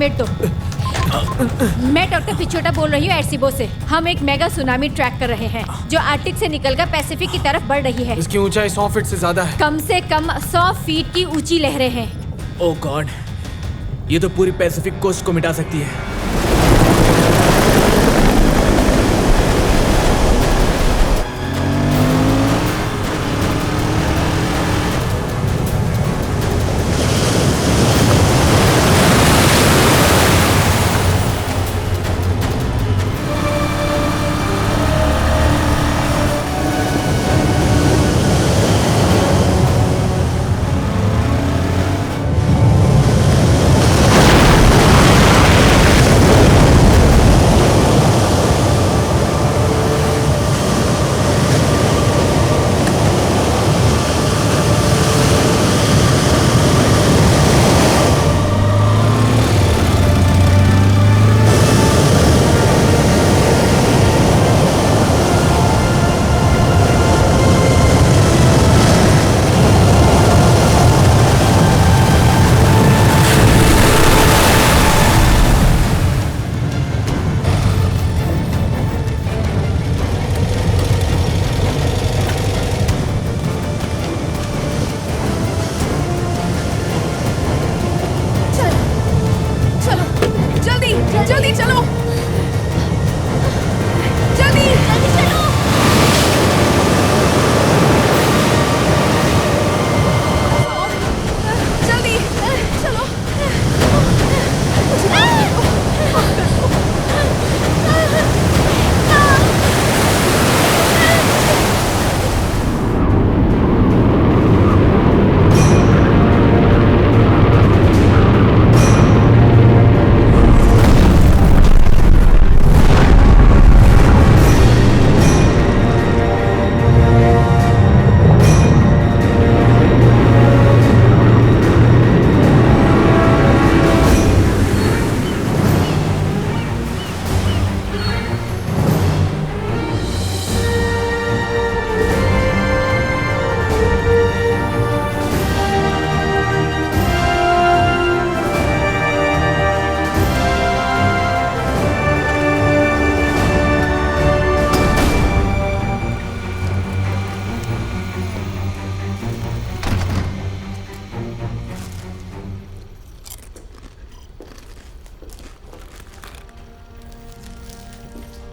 समेट दो। मैं डॉक्टर पिचोटा बोल रही हूँ एर्सिबो से। हम एक मेगा सुनामी ट्रैक कर रहे हैं जो आर्कटिक से निकलकर पैसिफिक की तरफ बढ़ रही है। इसकी ऊंचाई 100 फीट से ज्यादा है। कम से कम 100 फीट की ऊंची लहरें हैं। ओह गॉड, ये तो पूरी पैसिफिक कोस्ट को मिटा सकती है।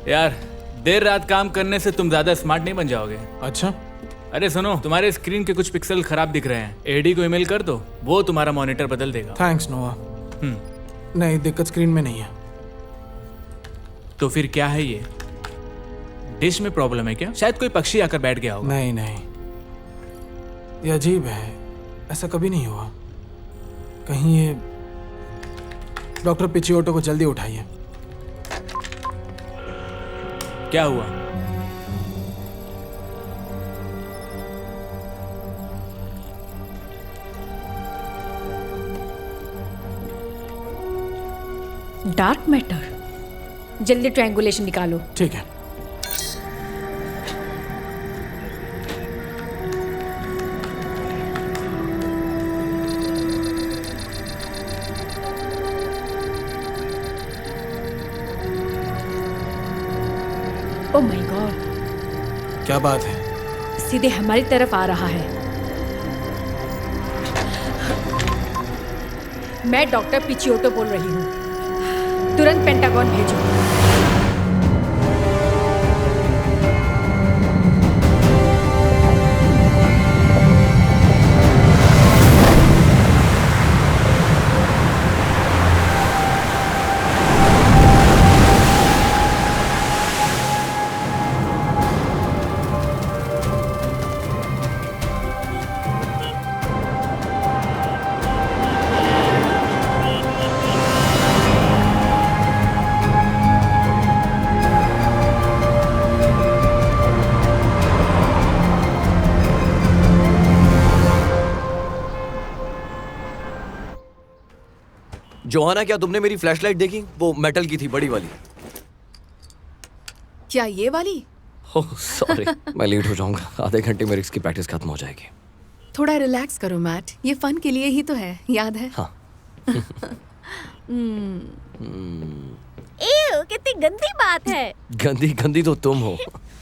यार, देर रात काम करने से तुम ज्यादा स्मार्ट नहीं बन जाओगे। अच्छा, अरे सुनो, तुम्हारे स्क्रीन के कुछ पिक्सल खराब दिख रहे हैं। एडी को ईमेल कर दो, वो तुम्हारा मॉनिटर बदल देगा। थैंक्स नोआ। नहीं, दिक्कत स्क्रीन में नहीं है। तो फिर क्या है ये? डिश में प्रॉब्लम है क्या? शायद कोई पक्षी आकर बैठ गया होगा। नहीं नहीं, ये अजीब है, ऐसा कभी नहीं हुआ। कहीं ये डॉक्टर पिचियोटो को जल्दी उठाइए। क्या हुआ? डार्क मैटर, जल्दी ट्रायंगुलेशन निकालो। ठीक है। ओह माय गॉड, क्या बात है? सीधे हमारी तरफ आ रहा है। मैं डॉक्टर पिचियोटो बोल रही हूँ, तुरंत पेंटागन भेजो। जोहाना, क्या तुमने मेरी फ्लैशलाइट देखी? वो मेटल की थी, बड़ी वाली। क्या ये वाली? ओह सॉरी, मैं लेट हो जाऊंगा। आधे घंटे में इसकी प्रैक्टिस खत्म हो जाएगी। थोड़ा रिलैक्स करो मैट, ये फन के लिए ही तो है, याद है? हाँ। एव, कितनी गंदी बात है। गंदी गंदी तो तुम हो।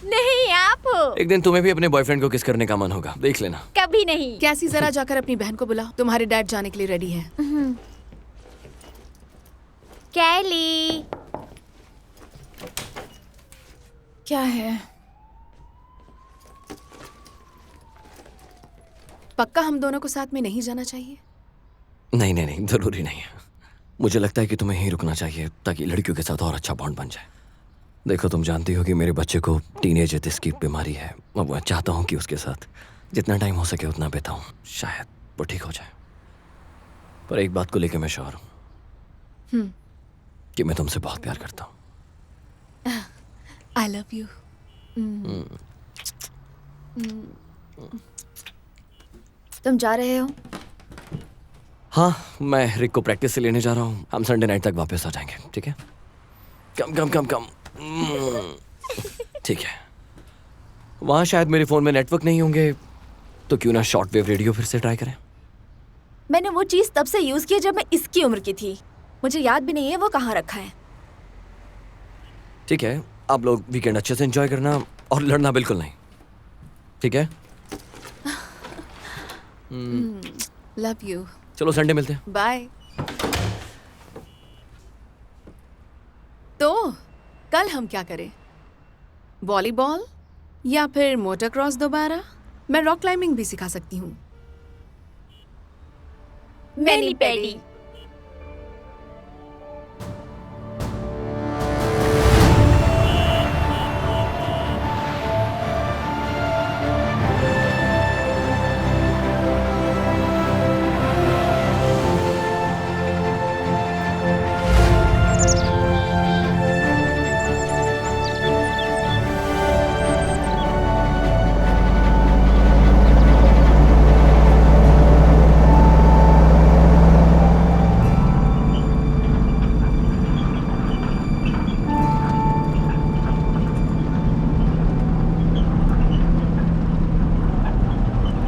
नहीं, आप हो। एक दिन तुम्हें भी अपने बॉयफ्रेंड को किस करने का मन होगा, देख लेना। कभी नहीं। कैसी, जरा जाकर अपनी बहन को बुलाओ, तुम्हारे डैड जाने के लिए रेडी हैं। कैली। क्या है? पक्का हम दोनों को साथ में नहीं जाना चाहिए? नहीं नहीं नहीं, जरूरी नहीं है। मुझे लगता है कि तुम्हें यहीं रुकना चाहिए ताकि लड़कियों के साथ और अच्छा बॉन्ड बन जाए। देखो, तुम जानती हो कि मेरे बच्चे को टीनेज की बीमारी है। मैं चाहता हूँ कि उसके साथ जितना टाइम हो सके उतना बिताऊं, शायद वो ठीक हो जाए। पर एक बात को लेकर मैं श्योर हूँ कि मैं तुमसे बहुत प्यार करता हूँ। I love you. तुम जा रहे हो? हाँ, मैं रिक को प्रैक्टिस से लेने जा रहा हूँ। हम संडे नाइट तक वापस आ जाएंगे, ठीक है? कम कम कम कम। ठीक है। वहाँ शायद मेरे फ़ोन में नेटवर्क नहीं होंगे, तो क्यों ना शॉर्टवेव रेडियो फिर से ट्राई करें। मैंने वो चीज तब से यूज की जब मैं इसकी उम्र की थी। मुझे याद भी नहीं है वो कहाँ रखा है। ठीक है, आप लोग वीकेंड अच्छे से एंजॉय करना और लड़ना बिल्कुल नहीं, ठीक है? Love you. चलो संडे मिलते हैं। बाय। तो कल हम क्या करें? वॉलीबॉल या फिर मोटर क्रॉस दोबारा? मैं रॉक क्लाइंबिंग भी सिखा सकती हूँ। मैनी पेडी।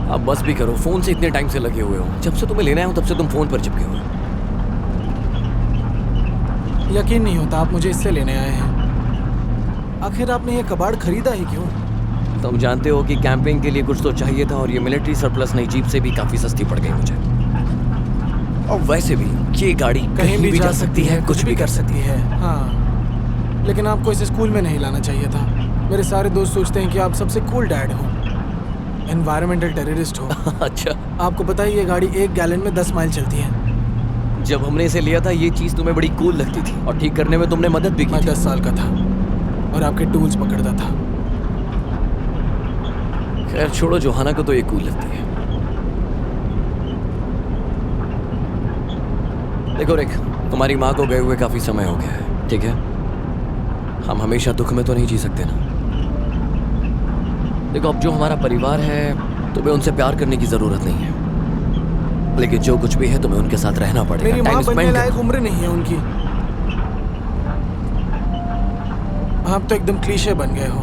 अब बस भी करो, फोन से इतने टाइम से लगे हुए हो। जब से तुम्हें लेना है तब से तुम फोन पर चिपके हो। यकीन नहीं होता आप मुझे इससे लेने आए हैं। आखिर आपने ये कबाड़ खरीदा ही क्यों? तुम जानते हो कि कैंपिंग के लिए कुछ तो चाहिए था और ये मिलिट्री सरप्लस नई जीप से भी काफी सस्ती पड़ गई मुझे। और वैसे भी ये गाड़ी कहीं भी जा सकती है, कुछ भी कर सकती है। हाँ, लेकिन आपको इसे स्कूल में नहीं लाना चाहिए था। मेरे सारे दोस्त सोचते हैं कि आप सबसे कूल डैड हो, एनवायरमेंटल टेररिस्ट हो। अच्छा, आपको पता है ये गाड़ी 1 गैलन में 10 माइल चलती है। जब हमने इसे लिया था ये चीज तुम्हें बड़ी कूल लगती थी और ठीक करने में तुमने मदद भी की मैं थी। 10 साल का था और आपके टूल्स पकड़ता था। खैर छोड़ो, जोहाना को तो ये कूल लगती है। देखो रिक, तुम्हारी माँ को गए हुए काफी समय हो गया है, ठीक है? हम हमेशा दुख में तो नहीं जी सकते ना। देखो, अब जो हमारा परिवार है तुम्हें उनसे प्यार करने की जरूरत नहीं है, लेकिन जो कुछ भी है तुम्हें उनके साथ रहना पड़ेगा। मेरी माँ टाइम बनने स्पेंड लायक करो। उम्र नहीं है उनकी। आप तो एकदम क्लीशे बन गए हो।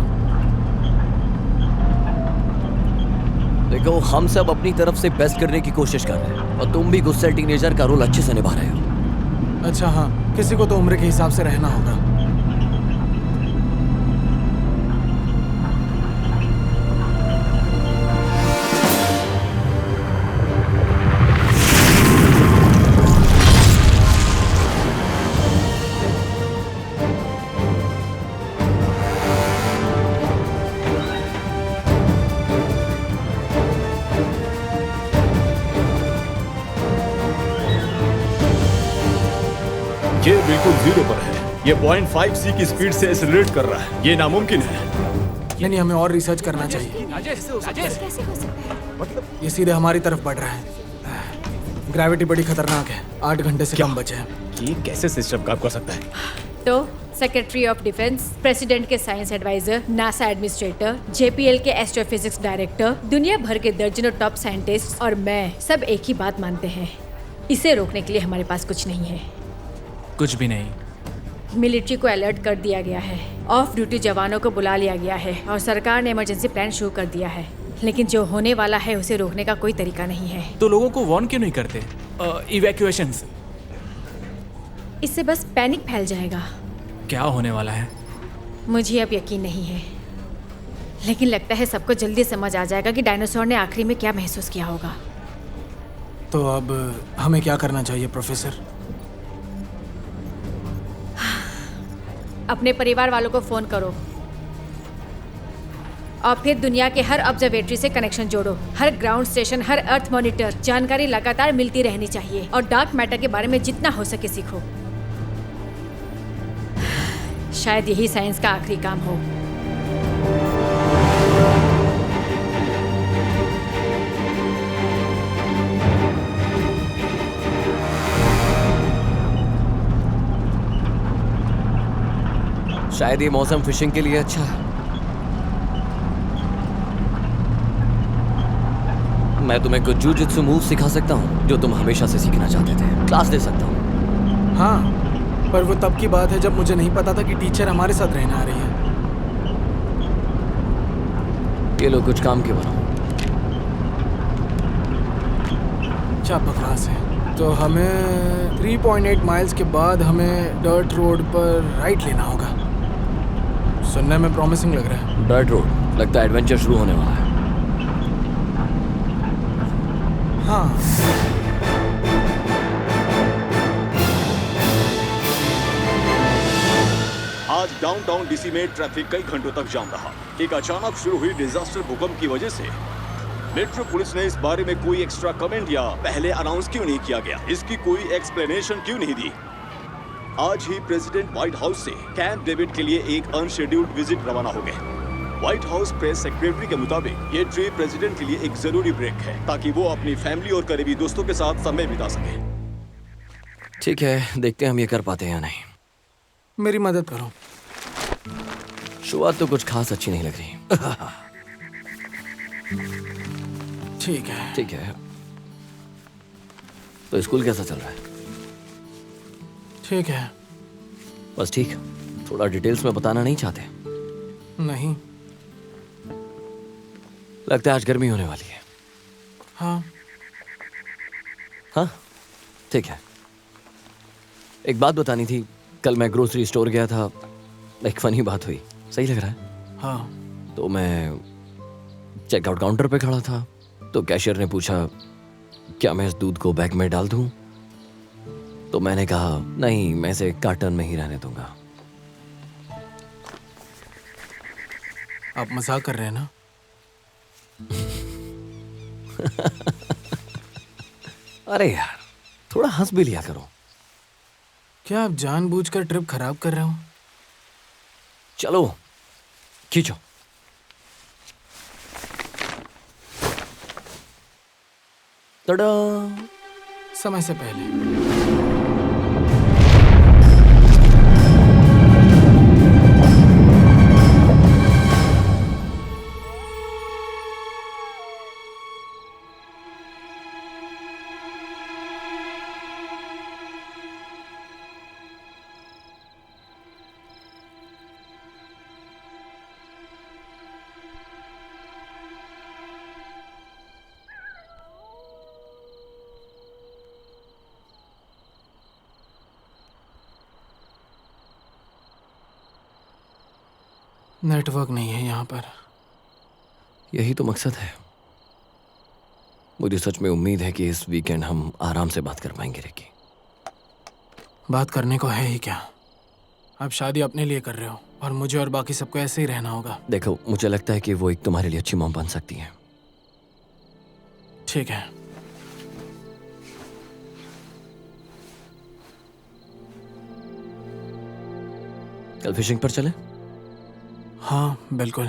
देखो, हम सब अपनी तरफ से बेस्ट करने की कोशिश कर रहे हैं और तुम भी गुस्से टीनेजर का रोल अच्छे से निभा रहे हो। अच्छा हाँ, किसी को तो उम्र के हिसाब से रहना होगा। ये बिल्कुल जीरो पर है। ये 0.5c की स्पीड से एक्सेलरेट कर रहा है। ये नामुमकिन है। नहीं, हमें और रिसर्च करना चाहिए। राजेश, राजेश, कैसे हो सकता है? ये सीधे हमारी तरफ बढ़ रहा है। ग्रेविटी बड़ी खतरनाक है। 8 घंटे से कम बचे हैं। ये कैसे सिस्टम काम कर सकता है? तो सेक्रेटरी ऑफ डिफेंस, प्रेसिडेंट के science adviser, NASA administrator, JPL के एस्ट्रोफिजिक्स डायरेक्टर, दुनिया भर के दर्जनों टॉप साइंटिस्ट और मैं सब एक ही बात मानते हैं, इसे रोकने के लिए हमारे पास कुछ नहीं है। कुछ भी नहीं। मिलिट्री को अलर्ट कर दिया गया है, ऑफ ड्यूटी जवानों को बुला लिया गया है और सरकार ने इमरजेंसी प्लान शुरू कर दिया है, लेकिन जो होने वाला है उसे रोकने का कोई तरीका नहीं है। तो लोगों को वार्न क्यों नहीं करते? इवैक्यूएशंस। इससे बस पैनिक फैल जाएगा। क्या होने वाला है? मुझे अब यकीन नहीं है, लेकिन लगता है सबको जल्दी समझ आ जाएगा कि डायनासोर ने आखिरी में क्या महसूस किया होगा। तो अब हमें क्या करना चाहिए प्रोफेसर? अपने परिवार वालों को फोन करो और फिर दुनिया के हर ऑब्जर्वेटरी से कनेक्शन जोड़ो। हर ग्राउंड स्टेशन, हर अर्थ मॉनिटर, जानकारी लगातार मिलती रहनी चाहिए और डार्क मैटर के बारे में जितना हो सके सीखो। शायद यही साइंस का आखिरी काम हो। शायद ये मौसम फिशिंग के लिए अच्छा है। मैं तुम्हें कुछ जूजुत्सु मूव सिखा सकता हूँ जो तुम हमेशा से सीखना चाहते थे। क्लास दे सकता हूँ। हाँ, पर वो तब की बात है जब मुझे नहीं पता था कि टीचर हमारे साथ रहने आ रही है। ये लो कुछ काम के बनाओ। क्या बकवास है। तो हमें 3.8 माइल्स के बाद हमें डर्ट रोड पर राइट लेना होगा। सुनने में प्रॉमिसिंग लग रहा है। डर्ट रोड, लगता है एडवेंचर शुरू होने वाला है। हाँ, आज डाउनटाउन डीसी में ट्रैफिक कई घंटों तक जाम रहा। एक अचानक शुरू हुई डिजास्टर भूकंप की वजह से मेट्रो पुलिस ने इस बारे में कोई एक्स्ट्रा कमेंट या पहले अनाउंस क्यों नहीं किया गया, इसकी कोई एक्सप्लेनेशन क्यों नहीं दी। आज ही प्रेसिडेंट व्हाइट हाउस से कैंप डेविड के लिए एक अनशेड्यूल्ड विजिट रवाना हो गए। व्हाइट हाउस प्रेस सेक्रेटरी के मुताबिक ये ट्रिप प्रेसिडेंट के लिए एक जरूरी ब्रेक है ताकि वो अपनी फैमिली और करीबी दोस्तों के साथ समय बिता सके। ठीक है, देखते हैं हम ये कर पाते हैं या नहीं। मेरी मदद करो। शुरुआत तो कुछ खास अच्छी नहीं लग रही। ठीक है। ठीक है, तो स्कूल कैसा चल रहा है? ठीक है। बस ठीक, थोड़ा डिटेल्स में बताना नहीं चाहते? नहीं। लगता है आज गर्मी होने वाली है। हाँ। हाँ, ठीक है। एक बात बतानी थी। कल मैं ग्रोसरी स्टोर गया था, एक फनी बात हुई। सही लग रहा है? हाँ। तो मैं चेकआउट काउंटर पे खड़ा था, तो कैशियर ने पूछा क्या मैं इस दूध को बैग में डाल दूं? तो मैंने कहा नहीं, मैं इसे कार्टन में ही रहने दूंगा। आप मजाक कर रहे हैं ना? अरे यार, थोड़ा हंस भी लिया करो। क्या आप जानबूझकर ट्रिप खराब कर रहे हो? चलो खींचो। तड़ा! समय से पहले। नेटवर्क नहीं है यहाँ पर। यही तो मकसद है। मुझे सच में उम्मीद है कि इस वीकेंड हम आराम से बात कर पाएंगे रिकी। बात करने को है ही क्या? आप शादी अपने लिए कर रहे हो और मुझे और बाकी सबको ऐसे ही रहना होगा। देखो, मुझे लगता है कि वो एक तुम्हारे लिए अच्छी मॉम बन सकती है। ठीक है। कल फिशिंग पर चले? हाँ, बिल्कुल।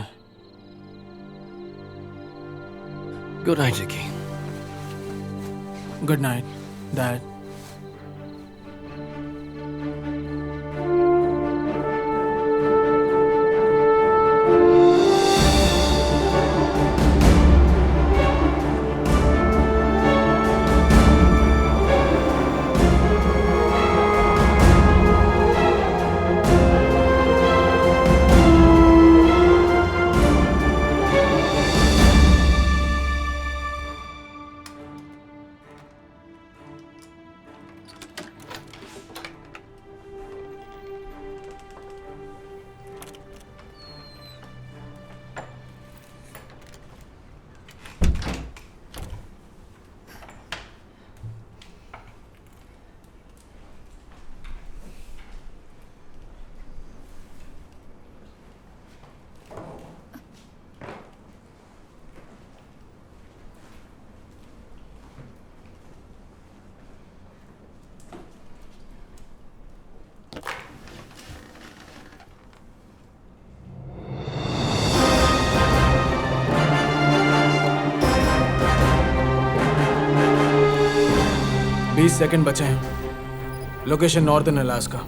Good night Ricky. Good night dad. Second बचे हैं। Location northern Alaska.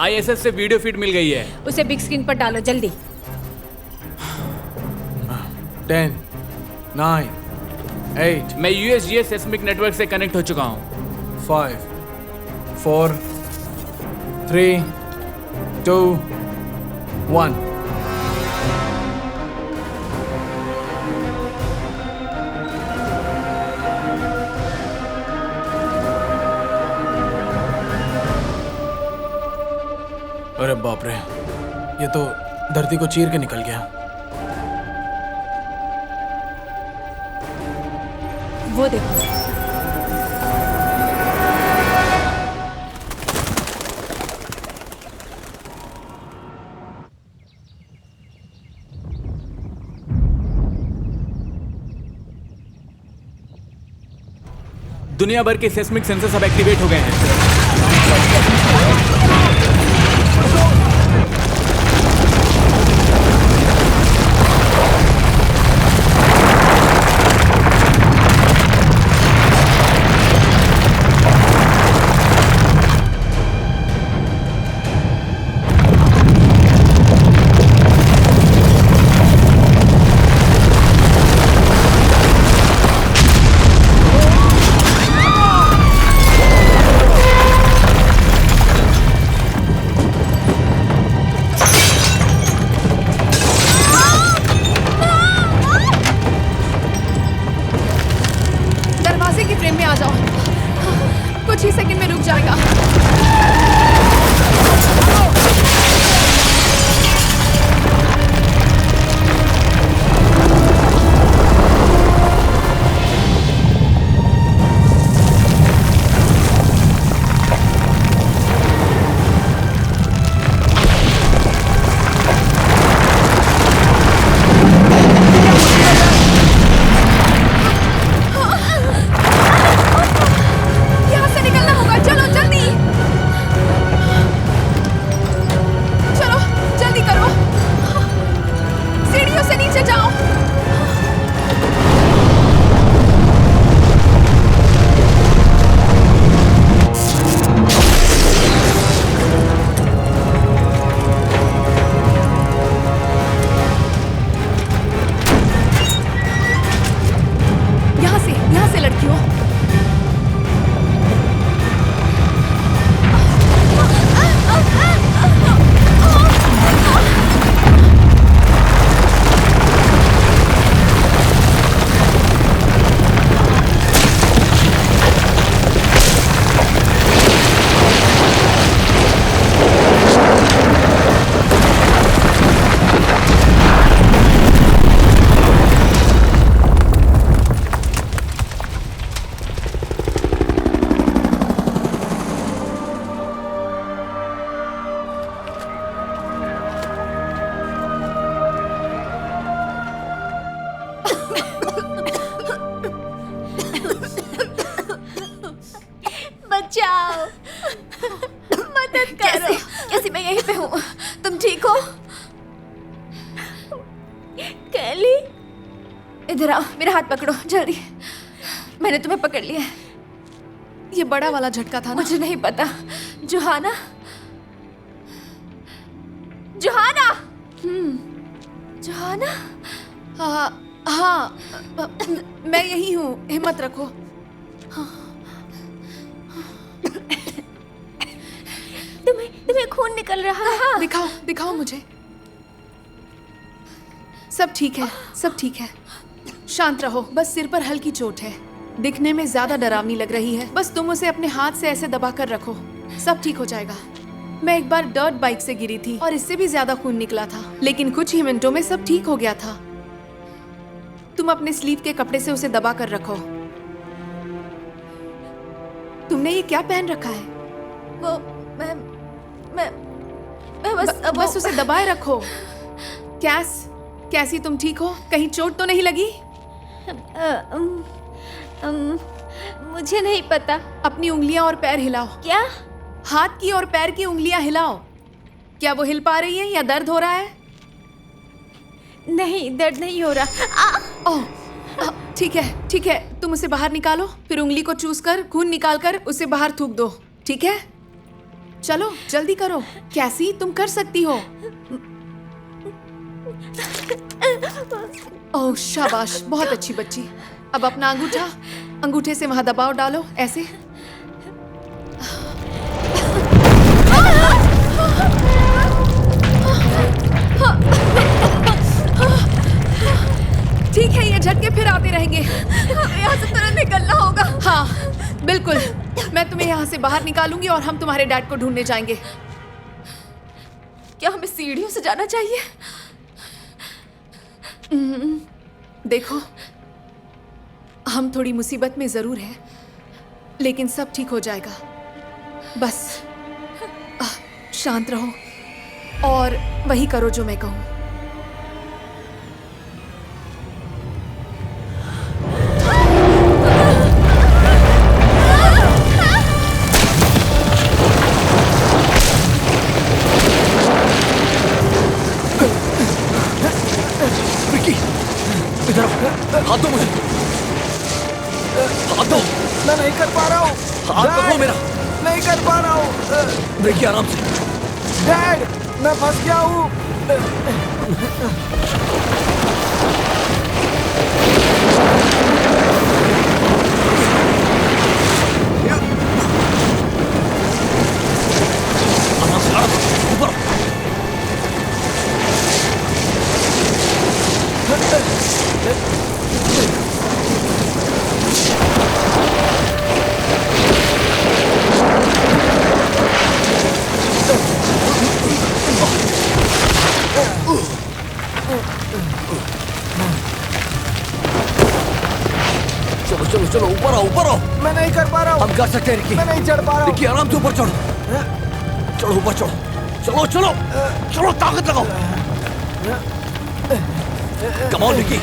ISS से वीडियो फीड मिल गई है। उसे बिग स्क्रीन पर डालो जल्दी। 10, 9, 8, मैं USGS सेस्मिक नेटवर्क से कनेक्ट हो चुका हूँ। 5, 4, 3, 2, 1। अरे बाप रे, ये तो धरती को चीर के निकल गया। वो देखो। दुनिया भर के सेस्मिक सेंसर सब एक्टिवेट हो गए हैं। दरवाजे की फ्रेम में आ जाओ, कुछ ही सेकंड में रुक जाएगा। यहाँ से निकलना होगा, चलो जल्दी। चलो जल्दी करो, सीढ़ियों से नीचे जाओ। यहाँ से लड़कियों। बचाओ, मदद करो। कैसी मैं यहीं पे हूँ, तुम ठीक हो? कैली, इधर आओ, मेरा हाथ पकड़ो जल्दी। मैंने तुम्हें पकड़ लिया है। ये बड़ा वाला झटका था ना? मुझे नहीं पता। जोहाना, जोहाना, जोहाना। हाँ, मैं यही हूँ, हिम्मत रखो। तुम्हें खून निकल रहा है। दिखाओ दिखाओ मुझे। सब ठीक है, सब ठीक है। शांत रहो, बस सिर पर हल्की चोट है। दिखने में ज्यादा डरावनी लग रही है। बस तुम उसे अपने हाथ से ऐसे दबा कर रखो, सब ठीक हो जाएगा। मैं एक बार डर्ट बाइक से गिरी थी और इससे भी ज्यादा खून निकला था, लेकिन कुछ ही मिनटों में सब ठीक हो गया था। तुम अपने स्लीव के कपड़े से उसे दबा कर रखो। तुमने ये क्या पहन रखा है? वो मैं बस उसे दबाए रखो। कैसी तुम ठीक हो? कहीं चोट तो नहीं लगी? मुझे नहीं पता। अपनी उंगलियां और पैर हिलाओ। क्या? हाथ की और पैर की उंगलियां हिलाओ। क्या वो हिल पा रही है या दर्द हो रहा है? नहीं, दर्द नहीं हो रहा। ओह, ठीक है, ठीक है, तुम उसे बाहर निकालो, फिर उंगली को चूस कर खून निकाल कर उसे बाहर थूक दो, ठीक है? चलो जल्दी करो। कैसी, तुम कर सकती हो। ओह शाबाश, बहुत अच्छी बच्ची। अब अपना अंगूठा अंगूठे से वहां दबाव डालो, ऐसे। ठीक है, ये झटके फिर आते रहेंगे। हमें यहाँ से तुरंत निकलना होगा। हाँ बिल्कुल, मैं तुम्हें यहाँ से बाहर निकालूंगी और हम तुम्हारे डैड को ढूंढने जाएंगे। क्या हमें सीढ़ियों से जाना चाहिए? देखो, हम थोड़ी मुसीबत में जरूर हैं, लेकिन सब ठीक हो जाएगा। बस शांत रहो और वही करो जो मैं कहूँ। हाथ दो मुझे, हाथ दो। मैं नहीं कर पा रहा हूँ। हाथ पकड़ो मेरा। नहीं कर पा रहा हूँ। देखिए आराम से। डैड, मैं फंस गया हूँ। आराम से, आराम से, ऊपर। चलो चलो चलो, ऊपर आओ, ऊपर आओ। मैं नहीं कर पा रहा हूँ। हम कर सकते हैं रिकी। मैं नहीं चढ़ पा रहा हूँ। रिकी आराम से ऊपर चढ़ो। चलो ऊपर चढ़ो, चलो चलो चलो, ताकत लगाओ। कम ऑन रिकी,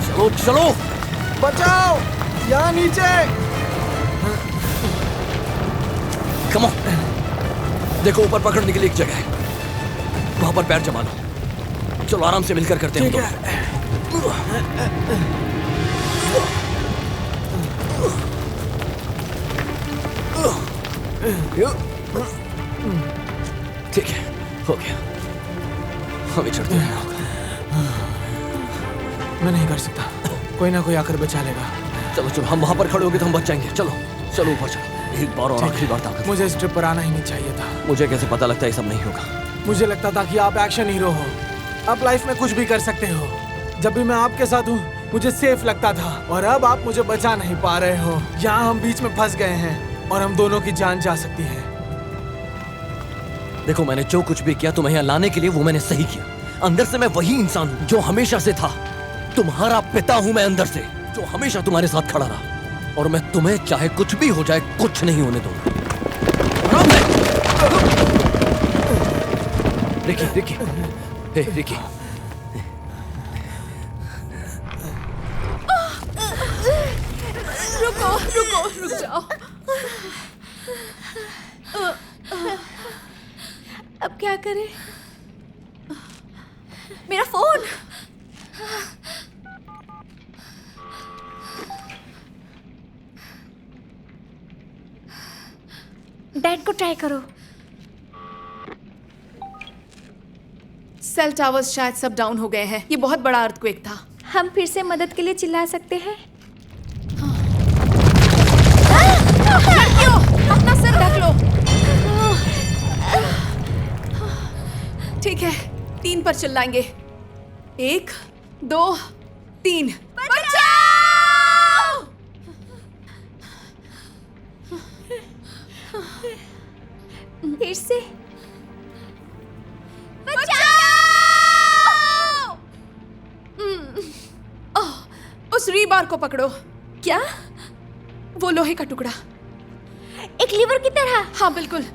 चलो चलो। बचाओ, यहाँ नीचे। Come on. देखो ऊपर पकड़ने के लिए एक जगह है, वहां पर पैर जमा लो। चलो आराम से मिलकर करते हैं। ठीक है। ठीक है, हो गया। हमें चढ़ते हैं। मैं नहीं कर सकता, कोई ना कोई आकर बचा लेगा। चलो चलो, हम वहां पर खड़े होंगे तो हम बच जाएंगे। चलो चलो ऊपर चलो, एक बार और आखिरी बार ताकत। मुझे इस ट्रिप पर आना ही नहीं चाहिए था। मुझे कैसे पता लगता है ये सब नहीं होगा? मुझे लगता था कि आप एक्शन हीरो हो, आप लाइफ में कुछ भी कर सकते हो। जब भी मैं आपके साथ हूँ मुझे सेफ लगता था, और अब आप मुझे बचा नहीं पा रहे हो। यहाँ हम बीच में फंस गए हैं और हम दोनों की जान जा सकती है। देखो, मैंने जो कुछ भी किया तुम्हें यहाँ लाने के लिए, वो मैंने सही किया। अंदर से मैं वही इंसान हूँ जो हमेशा से था। तुम्हारा पिता हूँ मैं अंदर से, जो हमेशा तुम्हारे साथ खड़ा रहा। और मैं तुम्हें चाहे कुछ भी हो जाए, कुछ नहीं होने दूंगा। रिकी, रिकी, हे रिकी। रुको रुको, रुक जाओ। अब क्या करें? मेरा फोन। डैड को ट्राई करो। सेल टावर्स शायद सब डाउन हो गए हैं। ये बहुत बड़ा अर्थक्वेक था। हम फिर से मदद के लिए चिल्ला सकते हैं। लड़कियों, अपना सर ढक लो। ठीक है, 3 पर चिल्लाएंगे। 1, 2, 3। बचाओ! फिर से उस रीबार को पकड़ो। क्या? वो लोहे का टुकड़ा। एक लीवर की तरह। हाँ बिल्कुल।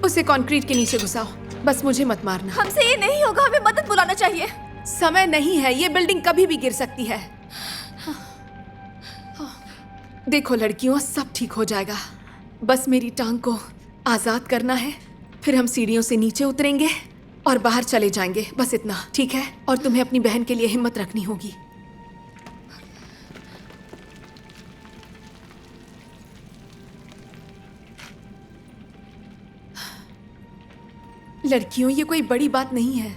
उसे कंक्रीट के नीचे घुसाओ। बस मुझे मत मारना। हमसे ये नहीं होगा, हमें मदद बुलाना चाहिए। समय नहीं है, ये बिल्डिंग कभी भी गिर सकती है। देखो लड़कियों, सब ठीक हो जाएगा। बस मेरी टांग को आजाद करना है, फिर हम सीढ़ियों से नीचे उतरेंगे और बाहर चले जाएंगे, बस इतना, ठीक है? और तुम्हें अपनी बहन के लिए हिम्मत रखनी होगी। लड़कियों, ये कोई बड़ी बात नहीं है।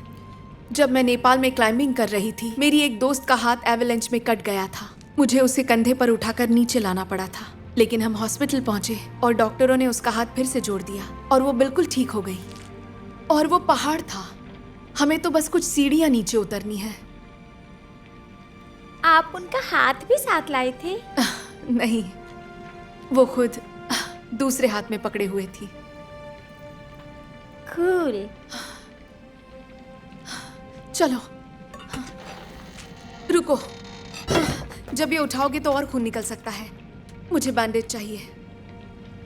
जब मैं नेपाल में क्लाइंबिंग कर रही थी, मेरी एक दोस्त का हाथ एवलांच में कट गया था। मुझे उसे कंधे पर उठाकर नीचे लाना पड़ा था, लेकिन हम हॉस्पिटल पहुंचे और डॉक्टरों ने उसका हाथ फिर से जोड़ दिया और वो बिल्कुल ठीक हो गई। और वो पहाड़ था, हमें तो बस कुछ सीढ़ियां नीचे उतरनी है। आप उनका हाथ भी साथ लाए थे? नहीं, वो खुद दूसरे हाथ में पकड़े हुए थी। कूल। चलो, रुको। जब ये उठाओगे तो और खून निकल सकता है। मुझे बैंडेज चाहिए।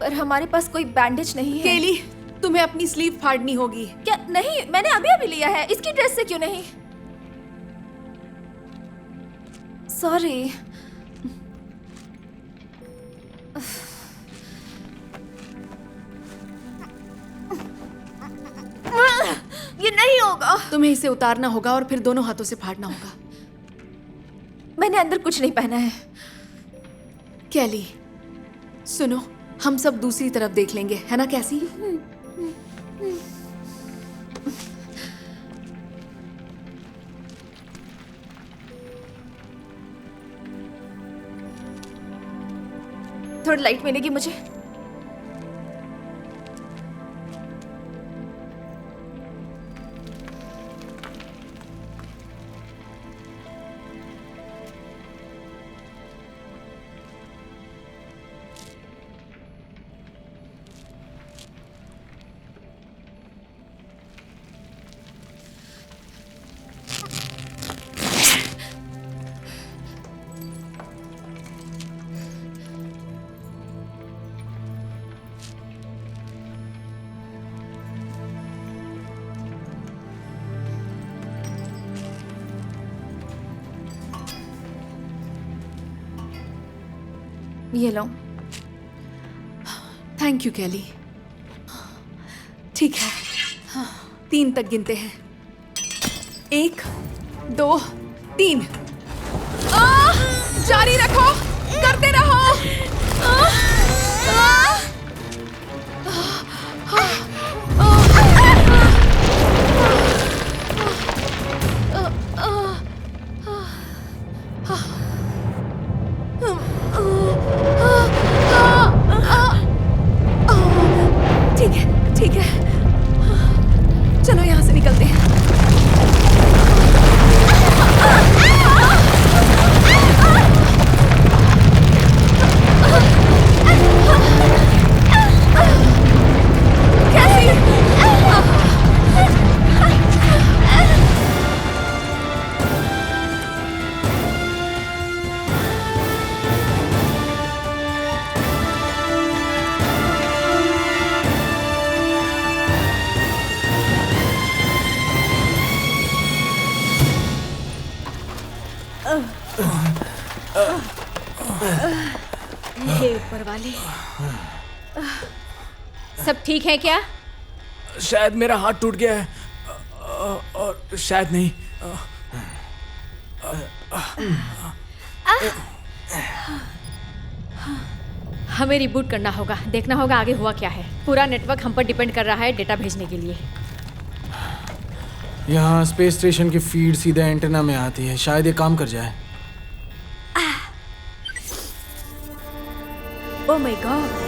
पर हमारे पास कोई बैंडेज नहीं है। केली, तुम्हें अपनी स्लीव फाड़नी होगी। क्या? नहीं, मैंने अभी अभी लिया है। इसकी ड्रेस से क्यों नहीं? सॉरी। ये नहीं होगा। तुम्हें इसे उतारना होगा और फिर दोनों हाथों से फाड़ना होगा। मैंने अंदर कुछ नहीं पहना है। कैली, सुनो, हम सब दूसरी तरफ देख लेंगे, है ना कैसी? थोड़ी लाइट मिलेगी मुझे? ये लो। थैंक यू कैली। ठीक है, 3 तक गिनते हैं। 1, 2, 3। जारी रखो, करते रहो। ठीक है, चलो यहाँ से निकलते हैं। हे ऊपर वाले, सब ठीक है क्या? शायद मेरा हाथ टूट गया है और शायद नहीं। हमें रिबूट करना होगा, देखना होगा आगे हुआ क्या है। पूरा नेटवर्क हम पर डिपेंड कर रहा है डेटा भेजने के लिए। यहाँ स्पेस स्टेशन की फीड सीधे एंटेना में आती है, शायद ये काम कर जाए। Oh my God.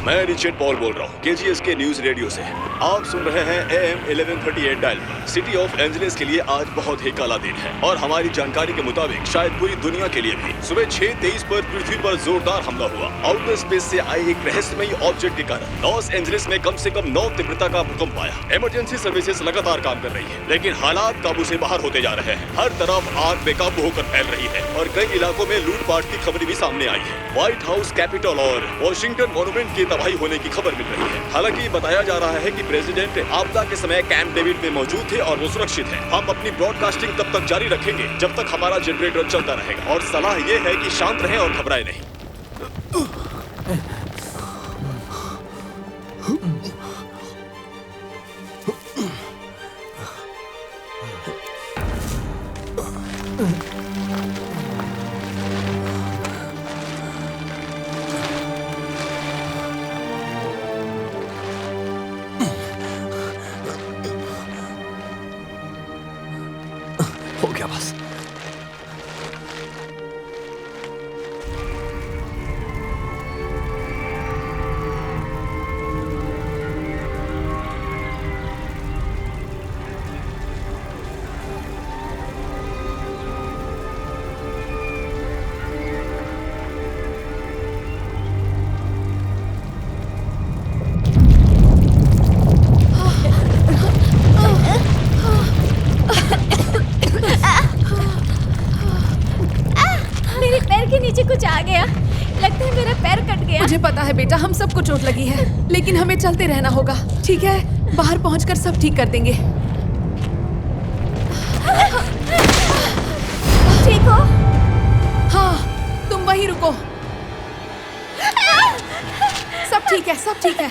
मैं रिचर्ड पॉल बोल रहा हूँ केजीएस के न्यूज रेडियो से। आप सुन रहे हैं AM 1138 डायल पर। सिटी ऑफ एंजलिस के लिए आज बहुत ही काला दिन है और हमारी जानकारी के मुताबिक शायद पूरी दुनिया के लिए भी। सुबह 6:23 पर पृथ्वी पर जोरदार हमला हुआ। आउटर स्पेस से आए एक रहस्यमयी ऑब्जेक्ट के कारण लॉस एंजलिस में कम से कम 9 तीव्रता का भूकंप आया। इमरजेंसी सर्विसेज लगातार काम कर रही है, लेकिन हालात काबू से बाहर होते जा रहे हैं। हर तरफ आग बेकाबू होकर फैल रही है और कई इलाकों में लूटपाट की खबरें भी सामने आई है। व्हाइट हाउस, कैपिटल और वॉशिंगटन मॉन्यूमेंट की तबाही होने होने की खबर मिल रही है। हालांकि बताया जा रहा है कि प्रेसिडेंट आपदा के समय कैंप डेविड में मौजूद थे और वो सुरक्षित हैं। हम अपनी ब्रॉडकास्टिंग तब तक जारी रखेंगे जब तक हमारा जनरेटर चलता रहेगा, और सलाह ये है कि शांत रहें और घबराएं नहीं। हो गया बस। मेरे पैर के नीचे कुछ आ गया। लगता है मेरा पैर कट गया। मुझे पता है बेटा, हम सबको चोट लगी है, लेकिन हमें चलते रहना होगा, ठीक है? बाहर पहुंचकर सब ठीक कर देंगे। ठीक हो? हाँ, तुम वहीं रुको। सब ठीक है, सब ठीक है,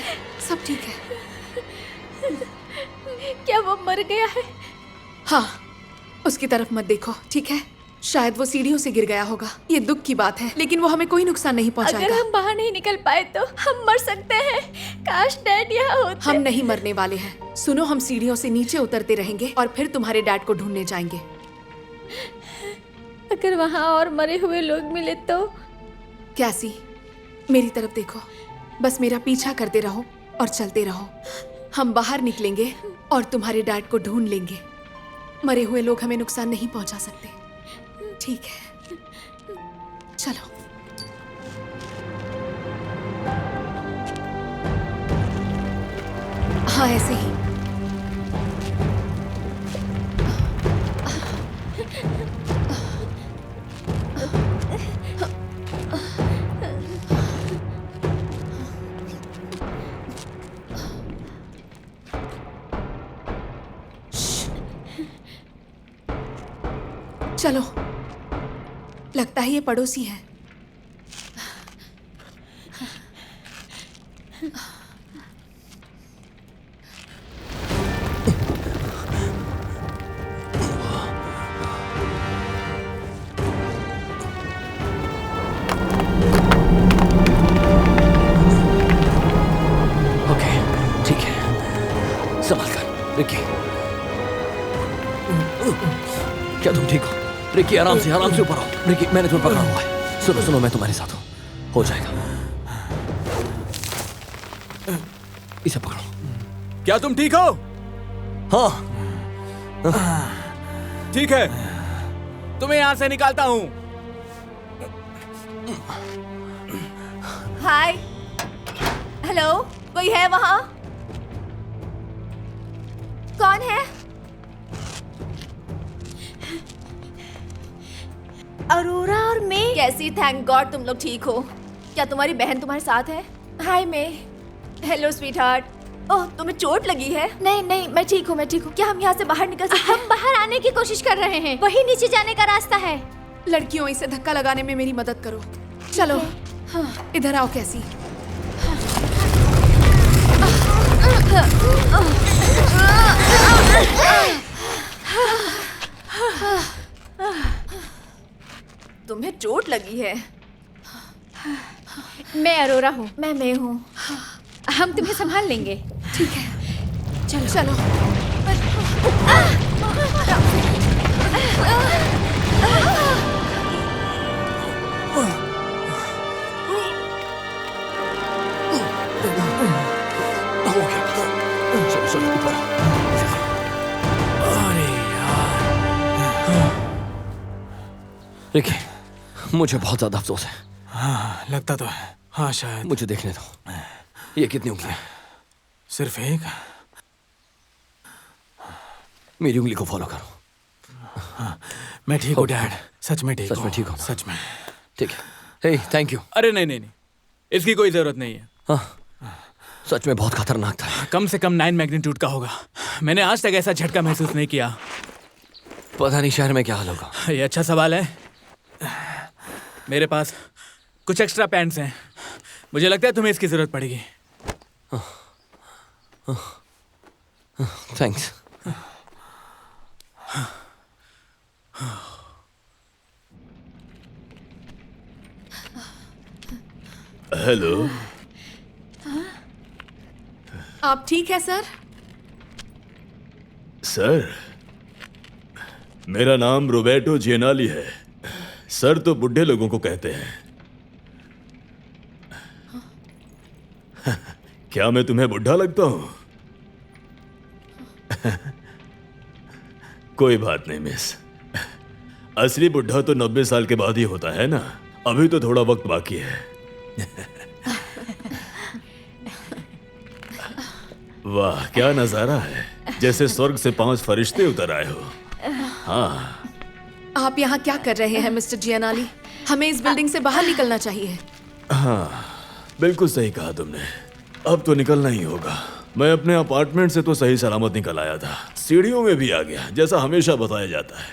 सब ठीक है। क्या वो मर गया है? हाँ, उसकी तरफ मत देखो, ठीक है? शायद वो सीढ़ियों से गिर गया होगा। ये दुख की बात है, लेकिन वो हमें कोई नुकसान नहीं अगर पहुंचाएगा। हम बाहर नहीं निकल पाए तो हम मर सकते हैं। काश डैड यहाँ होते। हम नहीं मरने वाले हैं। सुनो, हम सीढ़ियों से नीचे उतरते रहेंगे और फिर तुम्हारे डैड को ढूंढने जाएंगे। अगर वहाँ और मरे हुए लोग मिले तो? कैसी, मेरी तरफ देखो, बस मेरा पीछा करते रहो और चलते रहो। हम बाहर निकलेंगे और तुम्हारे डैड को ढूंढ लेंगे। मरे हुए लोग हमें नुकसान नहीं पहुंचा सकते, ठीक है? चलो। हाँ, ऐसे ही। चलो, लगता है ये पड़ोसी है। ओके, ठीक है, संभाल कर। रिकी, क्या तुम ठीक हो? रिकी, आराम से ऊपर आओ। रिकी, मैंने तुम्हें पकड़ा हुआ है। सुनो सुनो, मैं तुम्हारे साथ हूँ, हो जाएगा। इसे पकड़ो। क्या तुम ठीक हो? हाँ, ठीक है, तुम्हें यहाँ से निकालता हूँ। हाय, हेलो, कोई है वहाँ? कौन है? अरोरा और मैं। कैसी? थैंक गॉड तुम लोग ठीक हो। क्या तुम्हारी बहन तुम्हारे साथ है? हाय मैं। Hello sweet heart. ओह, तुम्हें चोट लगी है? नहीं नहीं, मैं ठीक हूँ, मैं ठीक हूँ। क्या हम यहाँ से बाहर निकल सकते हैं? हम बाहर आने की कोशिश कर रहे हैं, वही नीचे जाने का रास्ता है। लड़कियों, इसे धक्का लगाने में मेरी मदद करो। चलो, हाँ, इधर आओ। कैसी? तुम्हें चोट लगी है? मैं अरोरा हूँ, मैं हूँ। हम तुम्हें संभाल लेंगे। ठीक है, चलो चलो। चलो चलो ऊपर। अरे यार, रिकी, मुझे बहुत ज्यादा अफसोस है। हाँ, लगता तो है। हाँ, शायद। मुझे देखने दो। ये कितनी उंगली है? सिर्फ एक। मेरी उंगली को फॉलो करो। हाँ, मैं ठीक हूँ डैड, सच में ठीक हूँ। सच में ठीक हो? सच में। ठीक है। हे, थैंक यू। अरे नहीं नहीं नहीं, इसकी कोई जरूरत नहीं है। हाँ, सच में बहुत खतरनाक था। कम से कम 9 मैग्नीट्यूड का होगा। मैंने आज तक ऐसा झटका महसूस नहीं किया। पता नहीं शहर में क्या हाल होगा। ये अच्छा सवाल है। मेरे पास कुछ एक्स्ट्रा पैंट्स हैं। मुझे लगता है तुम्हें इसकी जरूरत पड़ेगी। थैंक्स। हेलो। आप ठीक है सर? सर, मेरा नाम रोबर्टो जिएनाली है। सर तो बुढ़े लोगों को कहते हैं। क्या मैं तुम्हें बुढ़ा लगता हूं? कोई बात नहीं मिस। असली बुढ़ा तो 90 साल के बाद ही होता है ना। अभी तो थोड़ा वक्त बाकी है। वाह, क्या नजारा है। जैसे स्वर्ग से 5 फरिश्ते उतर आए हो। हाँ। आप यहाँ क्या कर रहे हैं मिस्टर जियानाली? हमें इस बिल्डिंग से बाहर निकलना चाहिए। हाँ, बिल्कुल सही कहा तुमने। अब तो निकलना ही होगा। मैं अपने अपार्टमेंट से तो सही सलामत निकल आया था। सीढ़ियों में भी आ गया, जैसा हमेशा बताया जाता है।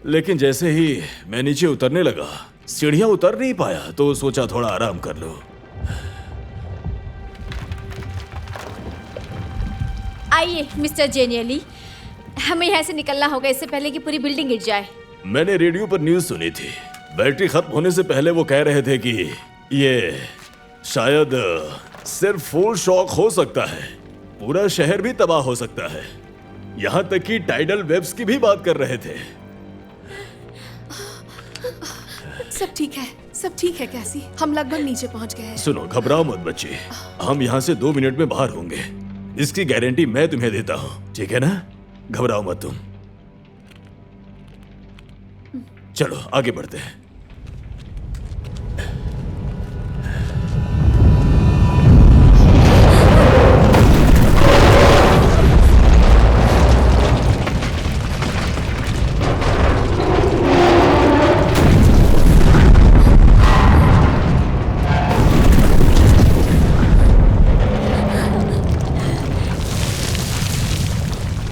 लेकिन जैसे ही मैं नीचे उतरने लगा, सीढ़ियां उतर नहीं पाया, तो सोचा थोड़ा आराम कर लो। आइए मिस्टर जेनियली, हमें यहाँ से निकलना होगा इससे पहले कि पूरी बिल्डिंग गिर जाए। मैंने रेडियो पर न्यूज़ सुनी थी। बैटरी खत्म होने से पहले वो कह रहे थे कि ये शायद सिर्फ फुल शॉक हो सकता है। पूरा शहर भी तबाह हो सकता है। यहाँ तक कि टाइडल वेव्स की भी बात कर रहे थे। सब ठीक है, सब ठीक है कैसी? हम लगभग नीचे पहुँच गए हैं। सुनो, घबराओ मत बच्चे। हम यहाँ से 2 मिनट में बाहर होंगे। इसकी गारंटी मैं तुम्हें देता हूँ, ठीक है ना? घबराओ मत तुम। चलो आगे बढ़ते हैं।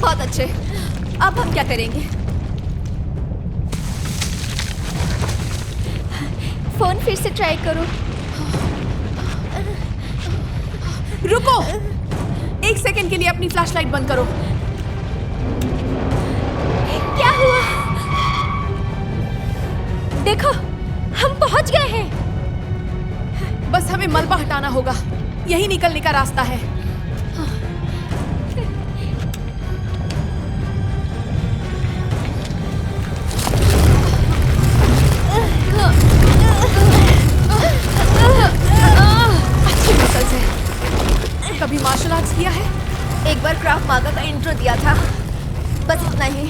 बहुत अच्छे। अब हम क्या करेंगे? फोन फिर से ट्राई करो। रुको, 1 सेकंड के लिए अपनी फ्लैशलाइट बंद करो। क्या हुआ? देखो, हम पहुंच गए हैं। बस हमें मलबा हटाना होगा। यही निकलने का रास्ता है। अच्छी मसल्स है। कभी मार्शल आर्ट्स किया है? एक बार क्राफ्ट मागा का इंट्रो दिया था, बस इतना ही।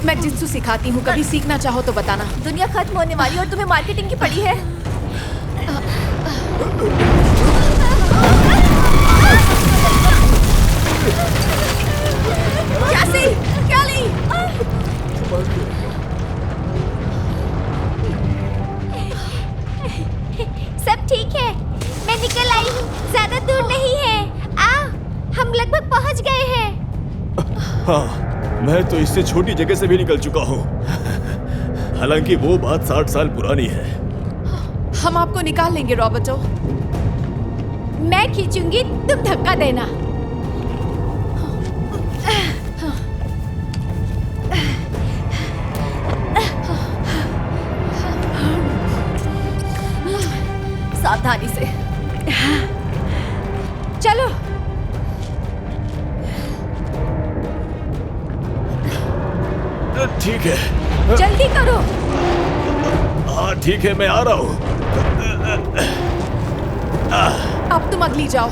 मैं जित्सु सिखाती हूँ, कभी सीखना चाहो तो बताना। दुनिया खत्म होने वाली और तुम्हें मार्केटिंग की पड़ी है। कैसी? क्या ली? सब ठीक है, मैं निकल आई हूँ। ज्यादा दूर नहीं है। हम लगभग पहुँच गए हैं। हाँ, मैं तो इससे छोटी जगह से भी निकल चुका हूँ। हालांकि वो बात 60 साल पुरानी है। हम आपको निकाल लेंगे रॉबर्टो। मैं खींचूंगी, तुम धक्का देना। सावधानी से। चलो। ठीक है। जल्दी करो। हाँ ठीक है, मैं आ रहा हूँ। अब तुम अगली जाओ।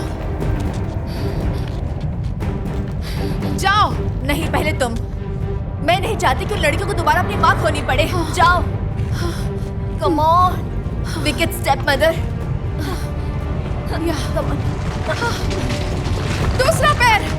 जाओ। नहीं, पहले तुम। मैं नहीं चाहती कि उन लड़कियों को दोबारा अपनी माँ खोनी पड़े। जाओ। Come on, wicket step mother. दूसरा पैर।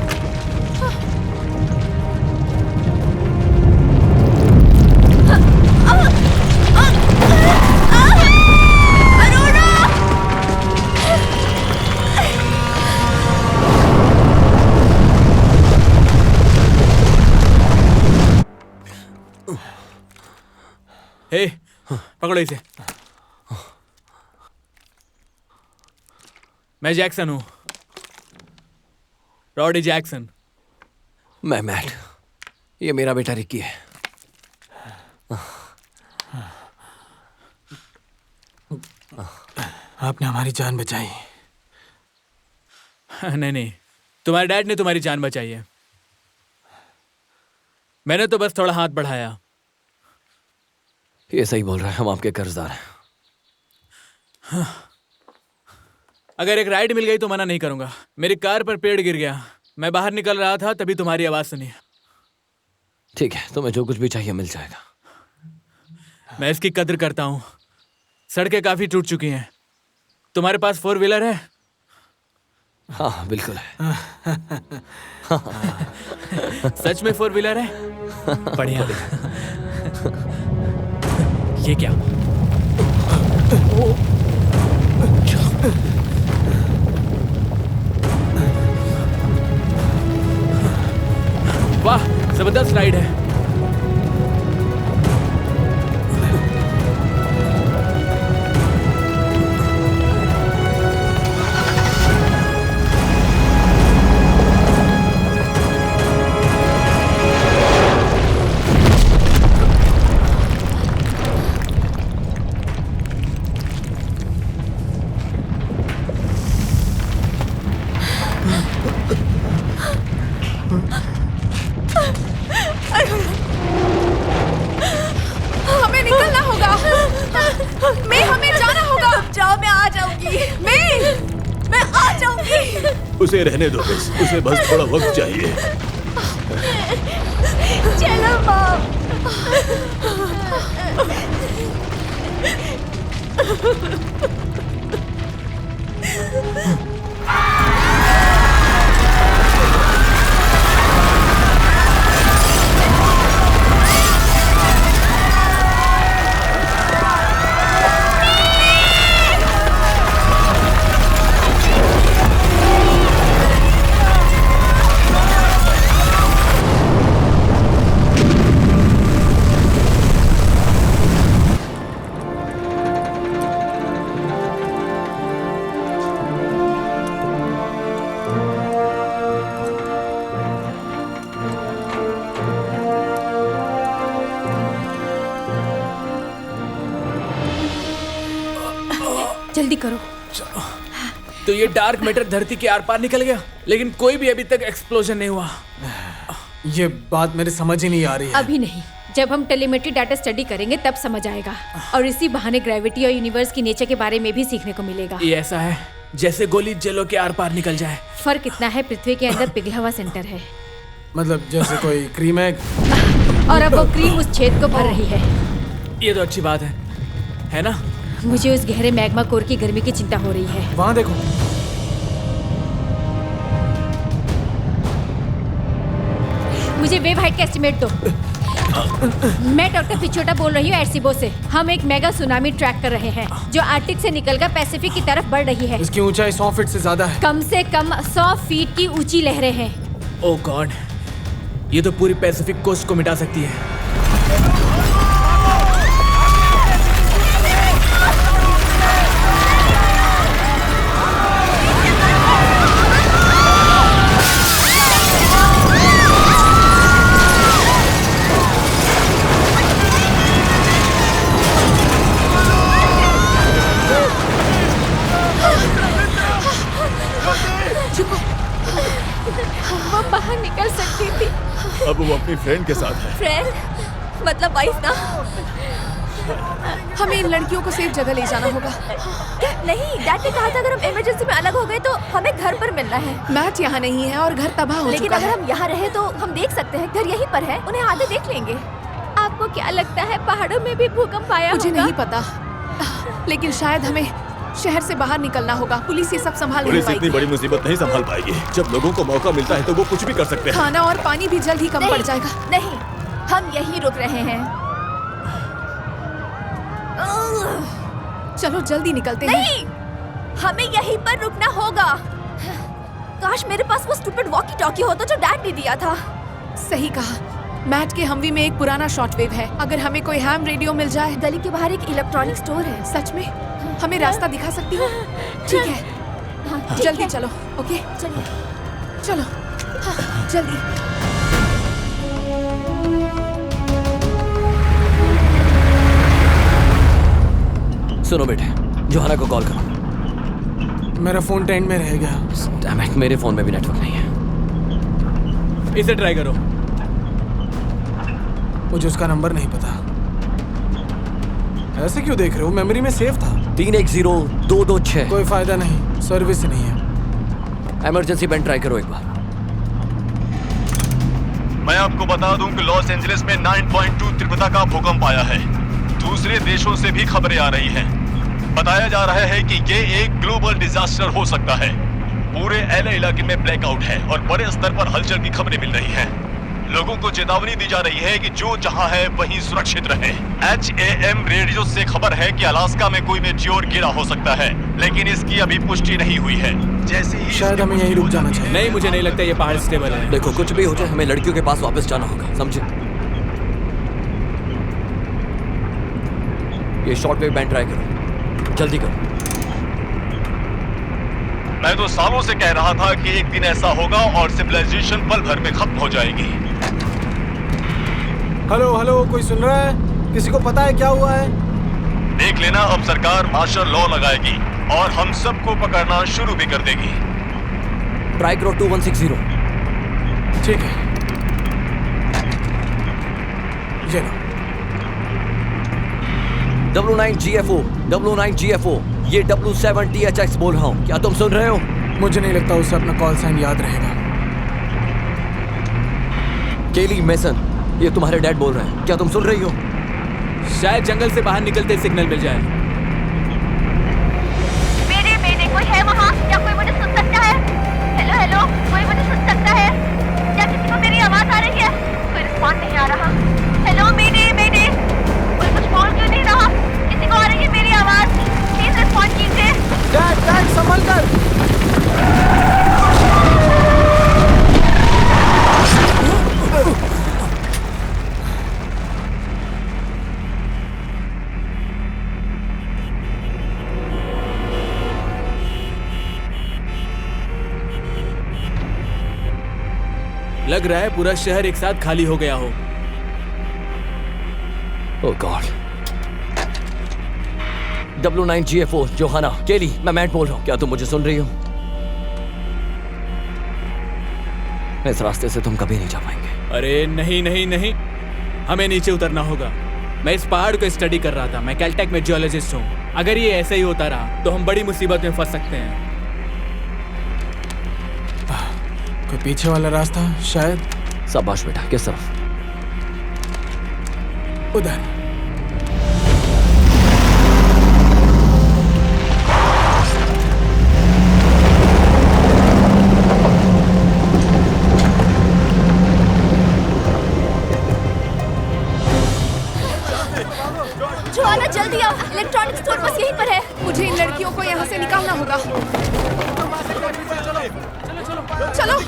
हे, पकड़ो इसे। मैं जैक्सन हूं, रॉडी जैक्सन। मैं मैट। ये मेरा बेटा रिकी है। आपने हमारी जान बचाई। नहीं नहीं, तुम्हारे डैड ने तुम्हारी जान बचाई है। मैंने तो बस थोड़ा हाथ बढ़ाया। ये सही बोल रहा है, हम आपके कर्जदार हैं। अगर एक राइड मिल गई तो मना नहीं करूंगा। मेरी कार पर पेड़ गिर गया, मैं बाहर निकल रहा था तभी तुम्हारी आवाज सुनी। ठीक है, तुम्हें जो कुछ भी चाहिए मिल जाएगा। मैं इसकी कद्र करता हूं। सड़कें काफी टूट चुकी हैं। तुम्हारे पास 4 व्हीलर है? हाँ बिल्कुल है। सच में 4 व्हीलर है? बढ़िया। ये क्या? वाह, जबरदस्त राइड है। हमें निकलना होगा। मैं, हमें जाना होगा। जाओ, मैं आ जाऊंगी। मैं आ जाऊंगी। उसे रहने दो बस, उसे बस थोड़ा वक्त चाहिए। चलो मॉम। जल्दी करो। तो ये डार्क मैटर धरती के आर पार निकल गया, लेकिन कोई भी अभी तक एक्सप्लोजन नहीं हुआ। ये बात मेरे समझ ही नहीं आ रही है। अभी नहीं, जब हम टेलीमेट्री डाटा स्टडी करेंगे तब समझ आएगा। और इसी बहाने ग्रेविटी और यूनिवर्स की नेचर के बारे में भी सीखने को मिलेगा। ये ऐसा है जैसे गोली जेलों के आर पार निकल जाए। फर्क इतना है, पृथ्वी के अंदर पिघला हुआ सेंटर है मतलब जैसे कोई क्रीम है और अब वो क्रीम उस छेद को भर रही है। ये तो अच्छी बात है ना? मुझे उस गहरे मैग्मा कोर की गर्मी की चिंता हो रही है। वहाँ देखो। मुझे वेव हाइट का एस्टिमेट दो। मैं डॉक्टर पिचोटा बोल रही हूँ एर्सिबो से। हम एक मेगा सुनामी ट्रैक कर रहे हैं जो आर्कटिक से निकलकर पैसिफिक की तरफ बढ़ रही है। इसकी ऊंचाई 100 फीट से ज्यादा है। कम से कम 100 फीट की ऊंची लहरें हैं। ओह गॉड, ये तो पूरी पैसिफिक कोस्ट को मिटा सकती है। वो बाहर निकल सकती थी। अब वो अपनी फ्रेंड के साथ है। फ्रेंड मतलब वाइफ ना? हमें इन लड़कियों को सेफ जगह ले जाना होगा। क्या? नहीं, डैड ने कहा था अगर हम इमरजेंसी में अलग हो गए तो हमें घर पर मिलना है। मैट यहाँ नहीं है और घर तबाह हो लेकिन चुका अगर है। हम यहाँ रहे तो हम देख सकते हैं, घर यहीं पर है, उन्हें आगे देख लेंगे। आपको क्या लगता है पहाड़ों में भी भूकंप आया मुझे होगा? नहीं पता, लेकिन शायद हमें शहर से बाहर निकलना होगा। पुलिस ये सब संभाल नहीं पुलिस पाएगी। इतनी बड़ी मुसीबत नहीं संभाल पाएगी। जब लोगों को मौका मिलता है तो वो कुछ भी कर सकते हैं। खाना और पानी भी जल्द ही कम पड़ जाएगा। नहीं, हम यहीं रुक रहे हैं। चलो जल्दी निकलते हैं। नहीं, हमें यहीं पर रुकना होगा। काश मेरे पास वो स्टूपिड वॉकी टॉकी होता जो डैड ने दिया था। सही कहा, मैट के हमवी में एक पुराना शॉर्टवेव है। अगर हमें कोई हैम रेडियो मिल जाए। गली के बाहर एक इलेक्ट्रॉनिक स्टोर है। सच में? हमें रास्ता दिखा सकती हो? ठीक है, हाँ, ठीक जल्दी है। चलो। ओके चलिए। चलो, हाँ, जल्दी। सुनो बेटे, जोहाना को कॉल करो। मेरा फोन टेंट में रह गया। Damn it, मेरे फोन में भी नेटवर्क नहीं है। इसे ट्राई करो। मुझे उसका नंबर नहीं पता। ऐसे क्यों देख रहे हो? मेमोरी में सेव था। 310226। कोई फायदा नहीं, सर्विस नहीं है। इमरजेंसी बैंड ट्राई करो एक बार। मैं आपको बता दूं कि लॉस एंजलिस में 9.2 तीव्रता का भूकंप आया है। दूसरे देशों से भी खबरें आ रही हैं। बताया जा रहा है कि ये एक ग्लोबल डिजास्टर हो सकता है। पूरे एलए इलाके में ब्लैकआउट है और बड़े स्तर पर हलचल की खबरें मिल रही हैं। लोगों को चेतावनी दी जा रही है कि जो जहां है वहीं सुरक्षित रहे। HAM रेडियो से खबर है कि अलास्का में कोई मेट्योर गिरा हो सकता है, लेकिन इसकी अभी पुष्टि नहीं हुई है। जैसे ही शायद हमें यहीं रुक जाना चाहिए। नहीं, मुझे नहीं लगता ये पहाड़ स्टेबल है। देखो, कुछ भी हो जाए हमें लड़कियों के पास वापस जाना होगा, समझे? ये शॉर्टवेव बैंड ट्राई करो, जल्दी करो। मैं तो सालों से कह रहा था कि एक दिन ऐसा होगा और सिविलाइजेशन पल भर में खत्म हो जाएगी। हेलो हेलो, कोई सुन रहा है? किसी को पता है क्या हुआ है? देख लेना, अब सरकार मार्शल लॉ लगाएगी और हम सबको पकड़ना शुरू भी कर देगी। ट्राई करो 2160। ठीक है, ये लो। W9GFO, ये W7THX बोल रहा हूँ, क्या तुम सुन रहे हो? मुझे नहीं लगता उसे अपना कॉल साइन याद रहेगा। केली मेसन, ये तुम्हारे डैड बोल रहे हैं, क्या तुम सुन रही हो? शायद जंगल से बाहर निकलते सिग्नल मिल जाए। मेरे कोई है वहाँ? क्या कोई मुझे सुन सकता है? हेलो हेलो, कोई मुझे सुन सकता है? क्या किसी को मेरी आवाज आ रही है? कोई रिस्पॉन्स नहीं आ रहा। हेलो मेरे कोई कुछ बोल क्यों नहीं रहा? किसी को आ रही है मेरी आवाज? प्लीज रिस्पॉन्ड कीजिए। डैड, संभल कर। लग रहा है पूरा शहर एक साथ खाली हो गया हो। ओह गॉड। W9GFO, जोहाना, केली, मैं मैट बोल रहा हूँ, क्या तुम मुझे सुन रही हो? इस रास्ते से तुम कभी नहीं जा पाएंगे। अरे नहीं नहीं नहीं, हमें नीचे उतरना होगा। मैं इस पहाड़ को स्टडी कर रहा था। मैं कैलटेक में जियोलॉजिस्ट हूँ। अगर ये ऐसे ही होता रहा तो हम बड़ी मुसीबत में फंस सकते हैं। कोई पीछे वाला रास्ता शायद। शाबाश बेटा, किस तरफ? उधर। जोआना जल्दी आओ, इलेक्ट्रॉनिक स्टोर बस यहीं पर है। मुझे इन लड़कियों को यहाँ से निकालना होगा। चलो,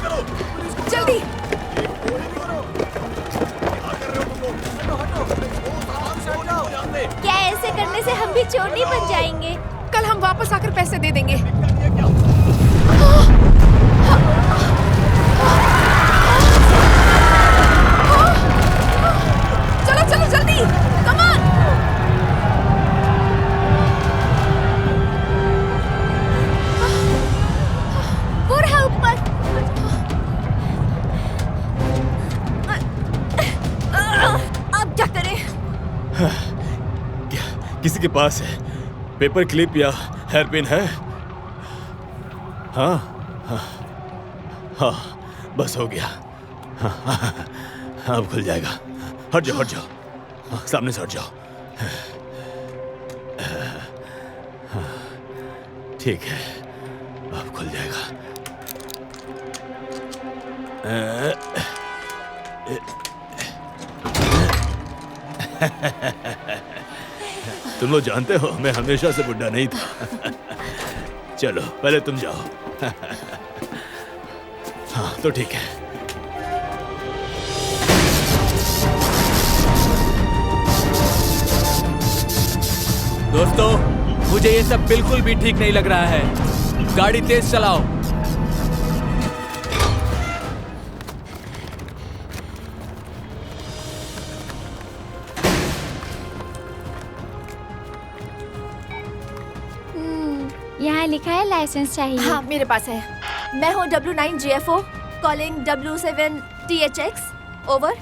जल्दी। क्या ऐसे करने से हम भी चोर नहीं बन जाएंगे? कल हम वापस आकर पैसे दे देंगे। चलो चलो जल्दी, कम ऑन। वो रहा ऊपर। अब क्या करें? किसी के पास है पेपर क्लिप या हेयरपिन है? हाँ हाँ हाँ, बस हो गया। हाँ, अब खुल जाएगा। हट जाओ, हट जाओ। हाँ, सामने से हट जाओ। हाँ, ठीक है, अब खुल जाएगा। तुम लोग जानते हो मैं हमेशा से बुढ़ा नहीं था। चलो पहले तुम जाओ। हाँ तो ठीक है। दोस्तों, मुझे ये सब बिल्कुल भी ठीक नहीं लग रहा है। गाड़ी तेज चलाओ। यहाँ लिखा है लाइसेंस चाहिए। हाँ, मेरे पास है। मैं हूँ W9GFO, कॉलिंग W7THX, ओवर।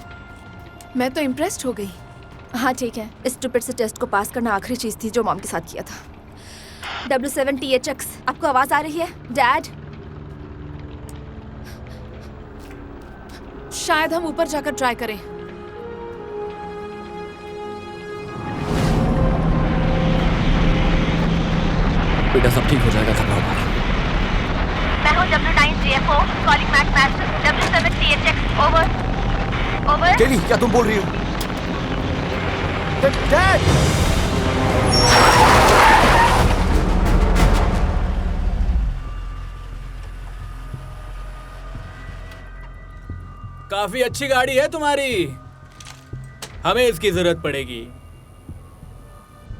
मैं तो इम्प्रेस्ड हो गई। हाँ ठीक है, इस स्टूपिड से टेस्ट को पास करना आखिरी चीज थी जो मॉम के साथ किया था। W7THX, आपको आवाज आ रही है डैड? शायद हम ऊपर जाकर ट्राई करें। बेटा सब ठीक हो जाएगा, घबराओ मत। मैं हूँ W9GFO, calling McMaster, W7THX, over. Over. Kelly, क्या तुम बोल रही हो? डैड! काफी अच्छी गाड़ी है तुम्हारी, हमें इसकी जरूरत पड़ेगी।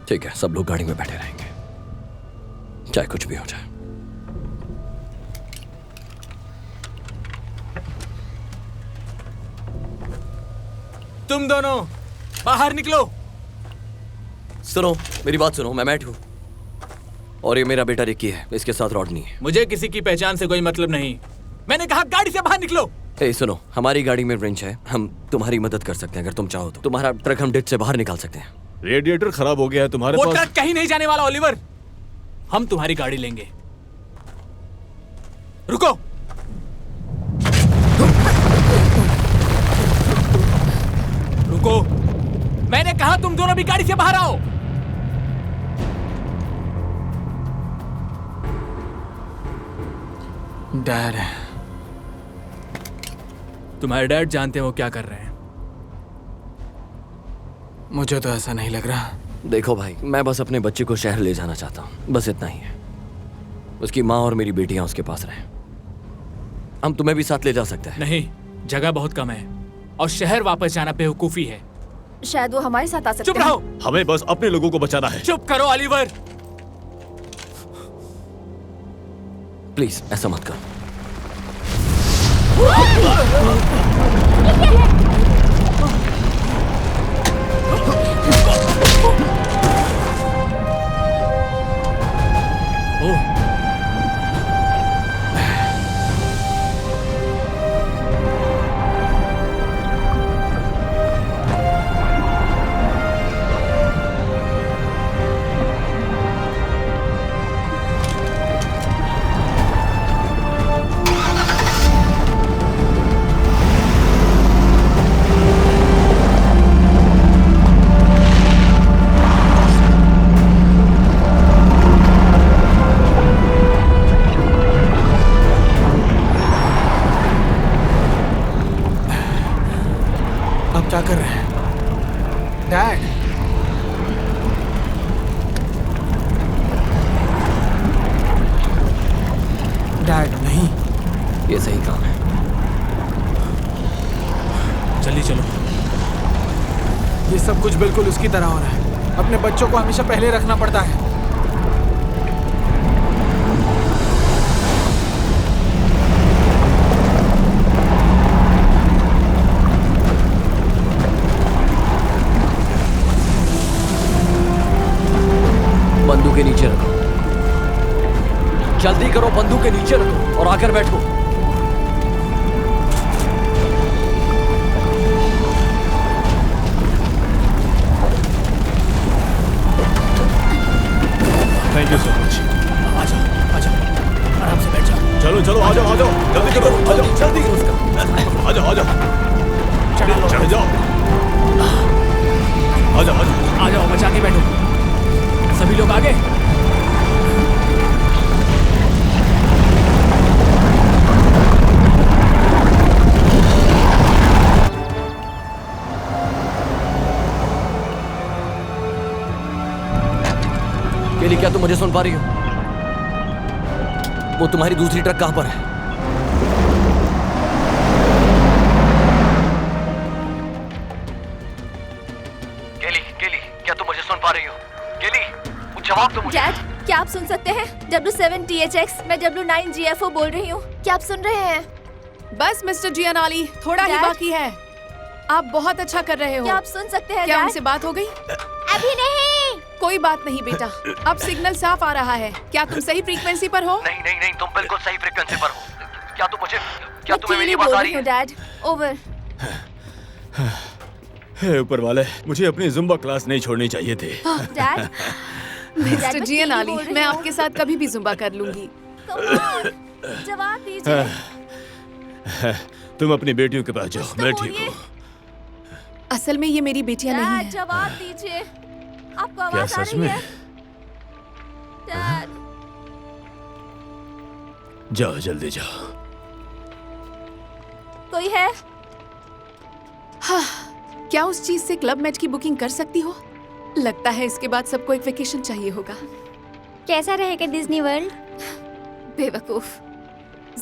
ठीक है, सब लोग गाड़ी में बैठे रहेंगे, चाहे कुछ भी हो जाए। तुम दोनों बाहर निकलो। सुनो, मेरी बात सुनो, मैं मैट हूँ और ये मेरा बेटा रिकी है, इसके साथ रॉडनी है। मुझे किसी की पहचान से कोई मतलब नहीं। मैंने कहा गाड़ी से बाहर निकलो। ए सुनो, हमारी गाड़ी में रेंच है, हम तुम्हारी मदद कर सकते हैं अगर तुम चाहो तो। तुम्हारा ट्रक हम डिच से बाहर निकाल सकते हैं। रेडिएटर खराब हो गया है तुम्हारे वो पास? ट्रक कहीं नहीं जाने वाला ओलिवर, हम तुम्हारी गाड़ी लेंगे। रुको। रुको, मैंने कहा तुम दोनों भी गाड़ी से बाहर आओ। डैड, तुम्हारे डैड जानते हैं वो क्या कर रहे हैं। मुझे तो ऐसा नहीं लग रहा। देखो भाई, मैं बस अपने बच्चे को शहर ले जाना चाहता हूँ, बस इतना ही है। उसकी माँ और मेरी बेटियां उसके पास रहें। हम तुम्हें भी साथ ले जा सकते हैं। नहीं, जगह बहुत कम है और शहर वापस जाना बेवकूफी है। शायद वो हमारे साथ आ सकते चुप रहो। हमें बस अपने लोगों को बचाना है। चुप करो ओलिवर। प्लीज ऐसा मत करो। ओह, अब क्या कर रहे हैं? डैड! डैड नहीं, ये सही काम है। जल्दी चलो। ये सब कुछ बिल्कुल उसकी तरह हो रहा है। अपने बच्चों को हमेशा पहले रखना पड़ता है। बंदूक के नीचे रखो, जल्दी करो, बंदूक के नीचे रखो और आकर बैठो। Thank you so much. आ जाओ, आ जाओ, आराम से बैठ जाओ। चलो चलो, आ जाओ आ जाओ, जल्दी करो, आ जाओ जल्दी, आ जाओ आ जाओ, चढ़ जाओ, आ जाओ आ जाओ, आ जाओ, बचा के बैठो। सभी लोग आगे। केली, क्या तुम मुझे सुन पा रही हो? वो तुम्हारी दूसरी ट्रक कहां पर है? केली, केली, क्या तुम मुझे सुन पा रही हो? केली, जवाब दो मुझे। डैड, क्या आप सुन सकते हैं? W7THX, मैं W9GFO बोल रही हूँ। क्या आप सुन रहे हैं? बस मिस्टर जियानाली, थोड़ा ही डैड? बाकी है। आप बहुत अच्छा कर रहे हो। क्या आप सुन सकते हैं क्या डैड? उनसे बात हो गई? अभी नहीं। कोई बात नहीं बेटा, अब सिग्नल साफ आ रहा है। क्या तुम सही फ्रीक्वेंसी पर हो? नहीं नहीं नहीं, तुम बिल्कुल सही फ्रीक्वेंसी पर हो। क्या मैं तुम्हें मेरी केली आवाज बोल आ रही रही हूँ है? डैड। ओवर। हे ऊपर वाले, मुझे अपनी जुम्बा क्लास नहीं छोड़नी चाहिए थी। डैड, मिस्टर मैं जियानाली, केली बोल रही मैं हूँ। आपके साथ कभी भी जुम्बा कर लूंगी। Come on, जवाब दीजिए। तुम अपनी बेटियों के पास जाओ, कुछ तो मैं ठीक बोलिए। हूँ। असल में ये मेरी बेटियां नहीं डैड, हैं। जवाब दीजिए। आपको क्या आवाज आ सच रही में? है? डैड, जाओ जल्दी जाओ। कोई है? क्या उस चीज से क्लब मैच की बुकिंग कर सकती हो? लगता है इसके बाद सबको एक वेकेशन चाहिए होगा। कैसा रहेगा डिज्नी वर्ल्ड? बेवकूफ,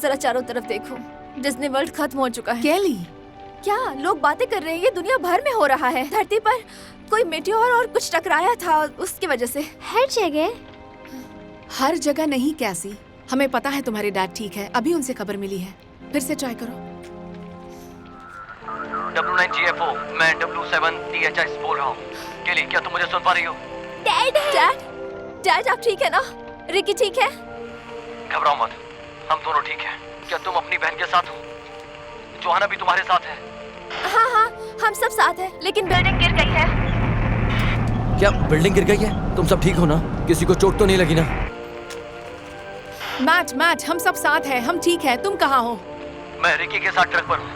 जरा चारों तरफ देखो। डिज्नी वर्ल्ड खत्म हो चुका है। कैली, क्या लोग बातें कर रहे हैं? ये दुनिया भर में हो रहा है। धरती पर कोई मेटेओर और कुछ टकराया था, उसकी वजह से। हर जगह। हर जगह नहीं कैसी। हमें पता है तुम्हारे डैड ठीक है, अभी उनसे खबर मिली है। फिर से ट्राई करो। W9GFO, मैं W7THX बोल रहा हूँ। केली, क्या तुम मुझे सुन पा रही हो? डैड, डैड आप ठीक है ना? रिकी ठीक है? घबराओ मत, हम दोनों ठीक हैं। क्या तुम अपनी बहन के साथ हो? जोहाना भी तुम्हारे साथ है? हाँ, हम सब साथ हैं, लेकिन बिल्डिंग गिर गई है। क्या बिल्डिंग गिर गई है? तुम सब ठीक हो ना? किसी को चोट तो नहीं लगी ना? मैट, हम सब साथ हैं, हम ठीक हैं। तुम कहाँ हो? मैं रिकी के साथ ट्रक पर हूँ।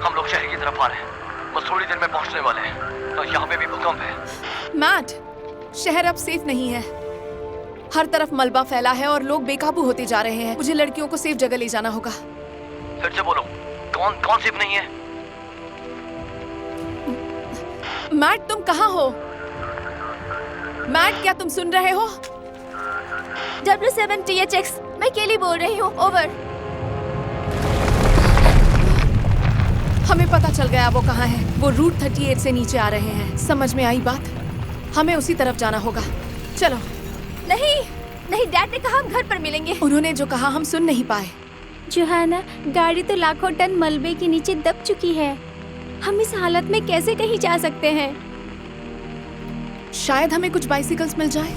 हम लोग शहर की तरफ आ रहे हैं, बस थोड़ी देर में पहुँचने वाले हैं। तो यहाँ पे भी भूकंप है। मैट, शहर अब सेफ नहीं है। हर तरफ मलबा फैला है और लोग बेकाबू होते जा रहे हैं। मुझे लड़कियों को सेफ जगह ले जाना होगा। फिर से बोलो, कौन सेफ नहीं है? मैट, तुम कहाँ हो? मैट, क्या तुम सुन रहे हो? W7THX, मैं केली बोल रही हूँ। ओवर। हमें पता चल गया वो कहाँ है। वो रूट 38 से नीचे आ रहे हैं। समझ में आई बात? हमें उसी तरफ जाना होगा। चलो। नहीं, डैड ने कहा हम घर पर मिलेंगे। उन्होंने जो कहा हम सुन नहीं पाए। जोहाना, गाड़ी तो लाखों टन मलबे के नीचे दब चुकी है। हम इस हालत में कैसे कहीं जा सकते हैं? शायद हमें कुछ बाइसिकल्स मिल जाए।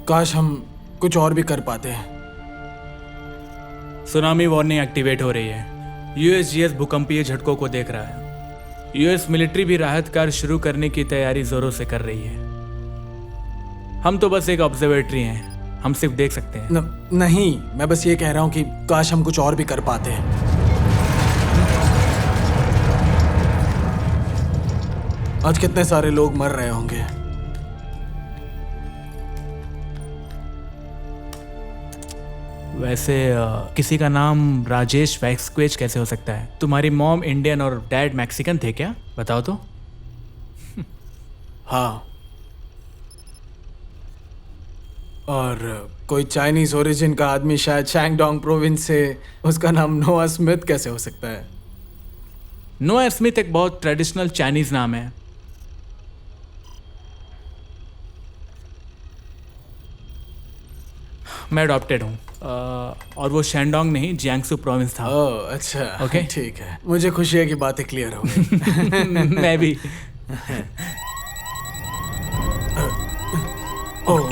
काश हम कुछ और भी कर पाते हैं। सुनामी वार्निंग एक्टिवेट हो रही है। यूएसजीएस भूकंपीय झटकों को देख रहा है। यूएस मिलिट्री भी राहत कार्य शुरू करने की तैयारी जोरों से कर रही है। हम तो बस एक ऑब्जर्वेटरी हैं, हम सिर्फ देख सकते हैं। नहीं, मैं बस ये कह रहा हूँ कि काश हम कुछ और भी कर पाते हैं। आज कितने सारे लोग मर रहे होंगे। वैसे किसी का नाम राजेश वैक्सक्वेज कैसे हो सकता है? तुम्हारी मॉम इंडियन और डैड मैक्सिकन थे क्या? बताओ तो। हाँ, और कोई चाइनीज ओरिजिन का आदमी शायद शैंगडोंग प्रोविंस से। उसका नाम नोआ स्मिथ कैसे हो सकता है? नोआ स्मिथ एक बहुत ट्रेडिशनल चाइनीज नाम है। मैं अडॉप्टेड हूँ और वो शैंडोंग नहीं, जियांगसू प्रोविंस था। ओह अच्छा, ओके। ठीक है। मुझे खुशी है कि बातें क्लियर हो गई। मैं भी। ओह,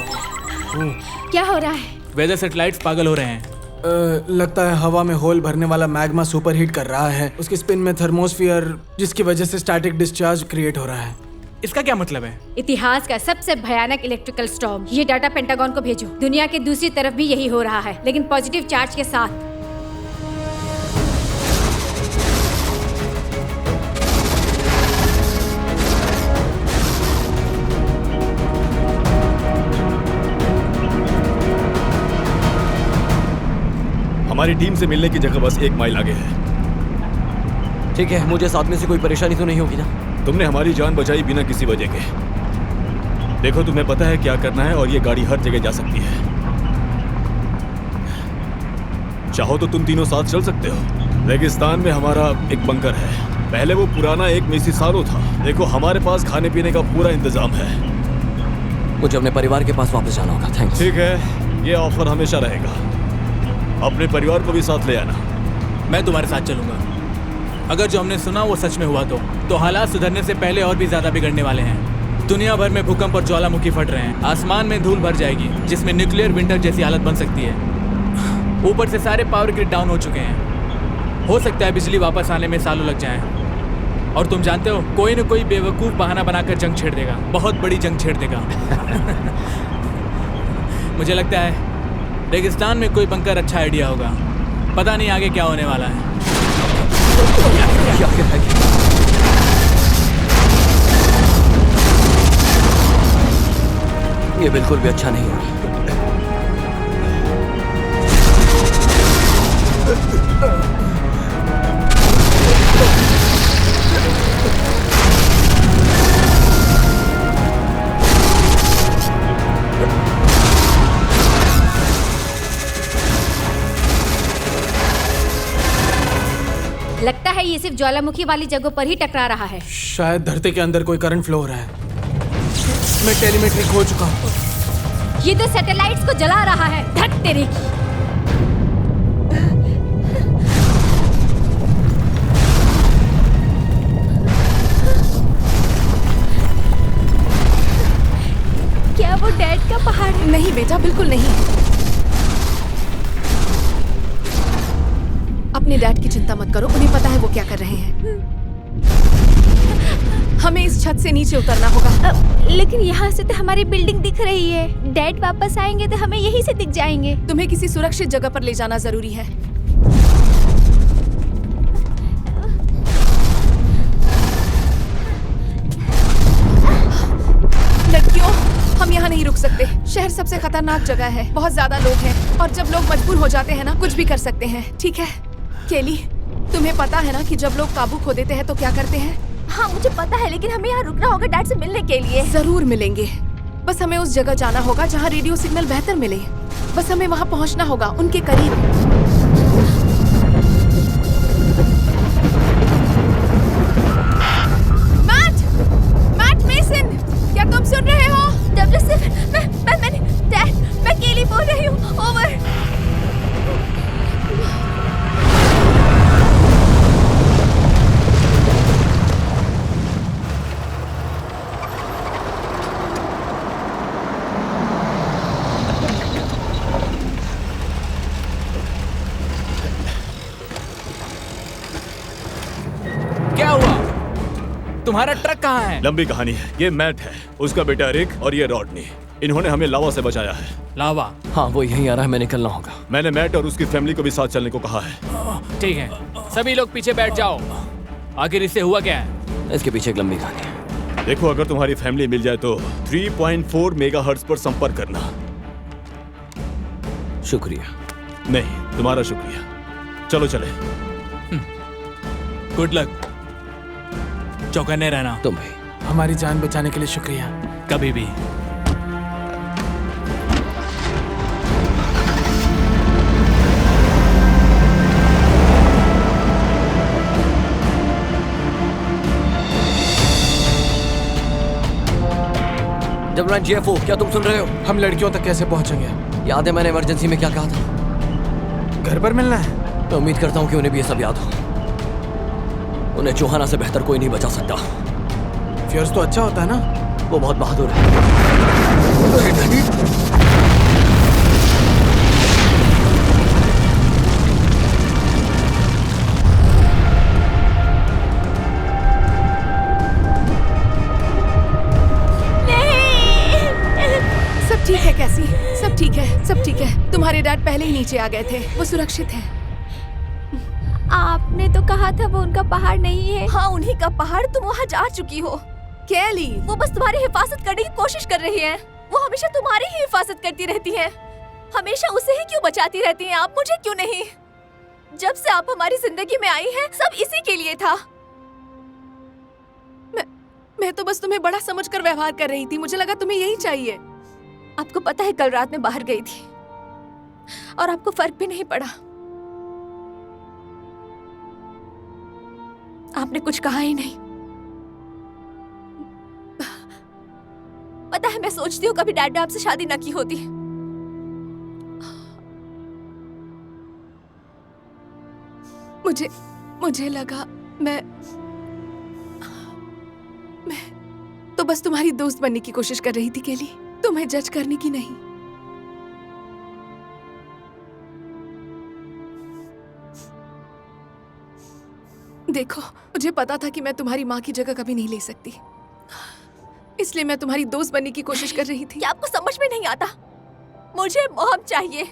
क्या हो रहा है? वेदर सेटेलाइट्स पागल हो रहे हैं। लगता है हवा में होल भरने वाला मैग्मा सुपरहीट कर रहा है। उसकी स्पिन में थर्मोस्फियर, जिसकी वजह से स्टैटिक डिस्चार्ज क्रिएट हो रहा है। इसका क्या मतलब है? इतिहास का सबसे भयानक इलेक्ट्रिकल स्टॉर्म। ये डाटा पेंटागन को भेजो। दुनिया के दूसरी तरफ भी यही हो रहा है, लेकिन पॉजिटिव चार्ज के साथ। हमारी टीम से मिलने की जगह बस 1 माइल आगे है। ठीक है, मुझे साथ में से कोई परेशानी तो नहीं होगी ना? तुमने हमारी जान बचाई बिना किसी वजह के। देखो, तुम्हें पता है क्या करना है और ये गाड़ी हर जगह जा सकती है। चाहो तो तुम तीनों साथ चल सकते हो। रेगिस्तान में हमारा एक बंकर है, पहले वो पुराना एक मिसिसारो था। देखो, हमारे पास खाने पीने का पूरा इंतजाम है। मुझे अपने परिवार के पास वापस जाना होगा। थैंक्स। ठीक है, ये ऑफर हमेशा रहेगा। अपने परिवार को भी साथ ले आना। मैं तुम्हारे साथ चलूंगा। अगर जो हमने सुना वो सच में हुआ तो हालात सुधरने से पहले और भी ज्यादा बिगड़ने वाले हैं। दुनिया भर में भूकंप और ज्वालामुखी फट रहे हैं। आसमान में धूल भर जाएगी, जिसमें न्यूक्लियर विंटर जैसी हालत बन सकती है। ऊपर से सारे पावर ग्रिड डाउन हो चुके हैं। हो सकता है बिजली वापस आने में सालों लग जाएं। और तुम जानते हो, कोई न कोई बेवकूफ बहाना बनाकर जंग छेड़ देगा, बहुत बड़ी जंग छेड़ देगा। मुझे लगता है रेगिस्तान में कोई बंकर अच्छा आइडिया होगा। पता नहीं आगे क्या होने वाला है। ये बिल्कुल भी अच्छा नहीं है। लगता है ये सिर्फ ज्वालामुखी वाली जगहों पर ही टकरा रहा है। शायद धरती के अंदर कोई करंट फ्लो हो रहा है। मैं टेलीमेट्री खो चुका हूँ। ये तो सैटेलाइट्स को जला रहा है। धत तेरे की। क्या वो डैड का पहाड़ है? नहीं बेटा, बिल्कुल नहीं। अपने डैड की चिंता मत करो, उन्हें पता है वो क्या कर रहे हैं। हमें इस छत से नीचे उतरना होगा। लेकिन यहाँ से तो हमारी बिल्डिंग दिख रही है। डैड वापस आएंगे तो हमें यहीं से दिख जाएंगे। तुम्हें किसी सुरक्षित जगह पर ले जाना जरूरी है। लड़कियों, हम यहाँ नहीं रुक सकते। शहर सबसे खतरनाक जगह है, बहुत ज्यादा लोग हैं और जब लोग मजबूर हो जाते हैं ना, कुछ भी कर सकते हैं। ठीक है केली, तुम्हें पता है ना कि जब लोग काबू खो देते हैं तो क्या करते हैं? हाँ मुझे पता है, लेकिन हमें यहाँ रुकना होगा डैड से मिलने के लिए। जरूर मिलेंगे, बस हमें उस जगह जाना होगा जहाँ रेडियो सिग्नल बेहतर मिले। बस हमें वहाँ पहुँचना होगा, उनके करीब। मैट मेसन, क्या तुम सुन रहे हो? मैं केली बोल रही हूँ। ओवर। क्या हुआ? तुम्हारा ट्रक कहाँ है? लंबी कहानी है। ये मैट है, उसका बेटा रिक और ये रॉडनी। इन्होंने हमें लावा से बचाया है। लावा? हाँ, वो यहीं आ रहा है, हमें निकलना होगा। मैंने मैट और उसकी फैमिली को भी साथ चलने को कहा है। ठीक है, सभी लोग पीछे बैठ जाओ। आखिर इससे हुआ क्या है? इसके पीछे एक लंबी कहानी है। देखो, अगर तुम्हारी फैमिली मिल जाए तो 3.4 मेगाहर्ट्ज पर संपर्क करना। शुक्रिया। नहीं, तुम्हारा शुक्रिया। चलो चले। Good luck. चौकन्ने रहना। तुम भी। हमारी जान बचाने के लिए शुक्रिया। कभी भी। जबरान जीएफओ, क्या तुम सुन रहे हो? हम लड़कियों तक कैसे पहुंचेंगे? याद है मैंने इमरजेंसी में क्या कहा था? घर पर मिलना है। मैं उम्मीद करता हूँ कि उन्हें भी ये सब याद हो। उन्हें जोहाना से बेहतर कोई नहीं बचा सकता। फियर्स तो अच्छा होता है ना? वो बहुत बहादुर है। सब ठीक है कैसी? सब ठीक है, सब ठीक है। तुम्हारे डैड पहले ही नीचे आ गए थे, वो सुरक्षित है। आपने तो कहा था वो उनका पहाड़ नहीं है। हाँ उन्हीं का पहाड़, तुम वहाँ जा चुकी हो। केली, वो बस तुम्हारी हिफाजत करने की कोशिश कर रही है। वो हमेशा तुम्हारी ही हिफाजत करती रहती है। हमेशा उसे ही क्यों बचाती रहती हैं आप, मुझे क्यों नहीं? जब से आप हमारी जिंदगी में आई हैं, सब इसी के लिए था। मैं तो बस तुम्हें बड़ा समझकर व्यवहार कर रही थी। मुझे लगा तुम्हें यही चाहिए। आपको पता है, कल रात में बाहर गई थी और आपको फर्क भी नहीं पड़ा। आपने कुछ कहा ही नहीं। पता है, मैं सोचती हूँ कभी डैड ने आपसे शादी न की होती। मुझे लगा मैं तो बस तुम्हारी दोस्त बनने की कोशिश कर रही थी केली, तुम्हें जज करने की नहीं। देखो, मुझे पता था कि मैं तुम्हारी माँ की जगह कभी नहीं ले सकती, इसलिए मैं तुम्हारी दोस्त बनने की कोशिश कर रही थी। क्या आपको समझ में नहीं आता? मुझे मॉम चाहिए।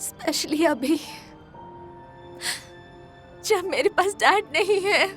स्पेशली अभी जब मेरे पास डैड नहीं है।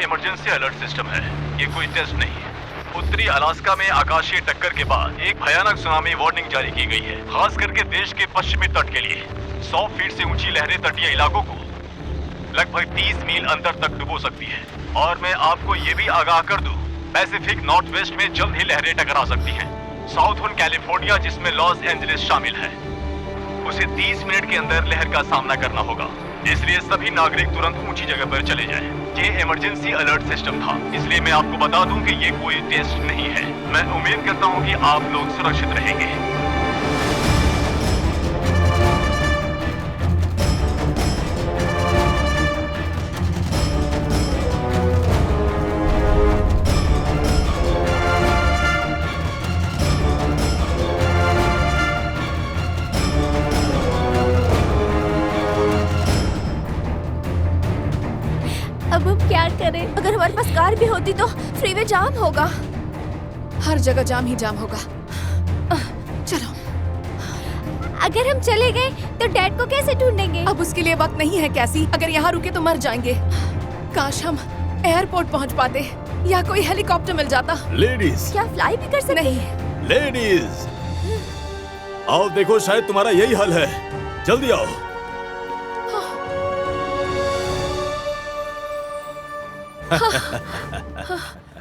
इमरजेंसी अलर्ट सिस्टम है, ये कोई टेस्ट नहीं है। उत्तरी अलास्का में आकाशीय टक्कर के बाद एक भयानक सुनामी वार्निंग जारी की गई है, खास करके देश के पश्चिमी तट के लिए। 100 फीट से ऊंची लहरें तटीय इलाकों को लगभग 30 मील अंतर तक डुबो सकती है। और मैं आपको ये भी आगाह कर दूं, पैसिफिक नॉर्थ वेस्ट में जल्द ही लहरें टकरा सकती हैं। साउथर्न कैलिफोर्निया, जिसमें लॉस एंजलिस शामिल है, उसे 30 मिनट के अंदर लहर का सामना करना होगा। इसलिए सभी नागरिक तुरंत ऊंची जगह पर चले जाएं। ये इमरजेंसी अलर्ट सिस्टम था, इसलिए मैं आपको बता दूं कि ये कोई टेस्ट नहीं है। मैं उम्मीद करता हूं कि आप लोग सुरक्षित रहेंगे। अब हम क्या करें? अगर हमारे पास कार भी होती तो फ्रीवे जाम होगा। हर जगह जाम ही जाम होगा। चलो। अगर हम चले गए तो डैड को कैसे ढूंढेंगे? अब उसके लिए वक्त नहीं है कैसी। अगर यहाँ रुके तो मर जाएंगे। काश हम एयरपोर्ट पहुँच पाते या कोई हेलीकॉप्टर मिल जाता। लेडीज, क्या फ्लाई भी कर सकते? नहीं। लेडीज, आओ देखो, शायद तुम्हारा यही हल है। जल्दी आओ।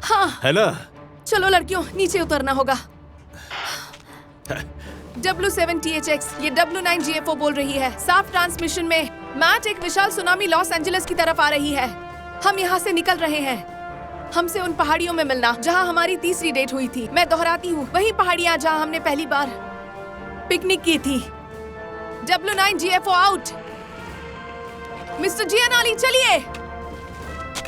हाँ, है ना? चलो लड़कियों, नीचे उतरना होगा। W7THX, ये W9GFO बोल रही है। साफ ट्रांसमिशन में मैट, एक विशाल सुनामी लॉस एंजलिस की तरफ आ रही है। हम यहाँ से निकल रहे हैं। हमसे उन पहाड़ियों में मिलना जहाँ हमारी तीसरी डेट हुई थी। मैं दोहराती हूँ, वही पहाड़ियाँ जहाँ हमने पहली बार पिकनिक की थी। W9GFO out. मिस्टर जियानाली, चलिए।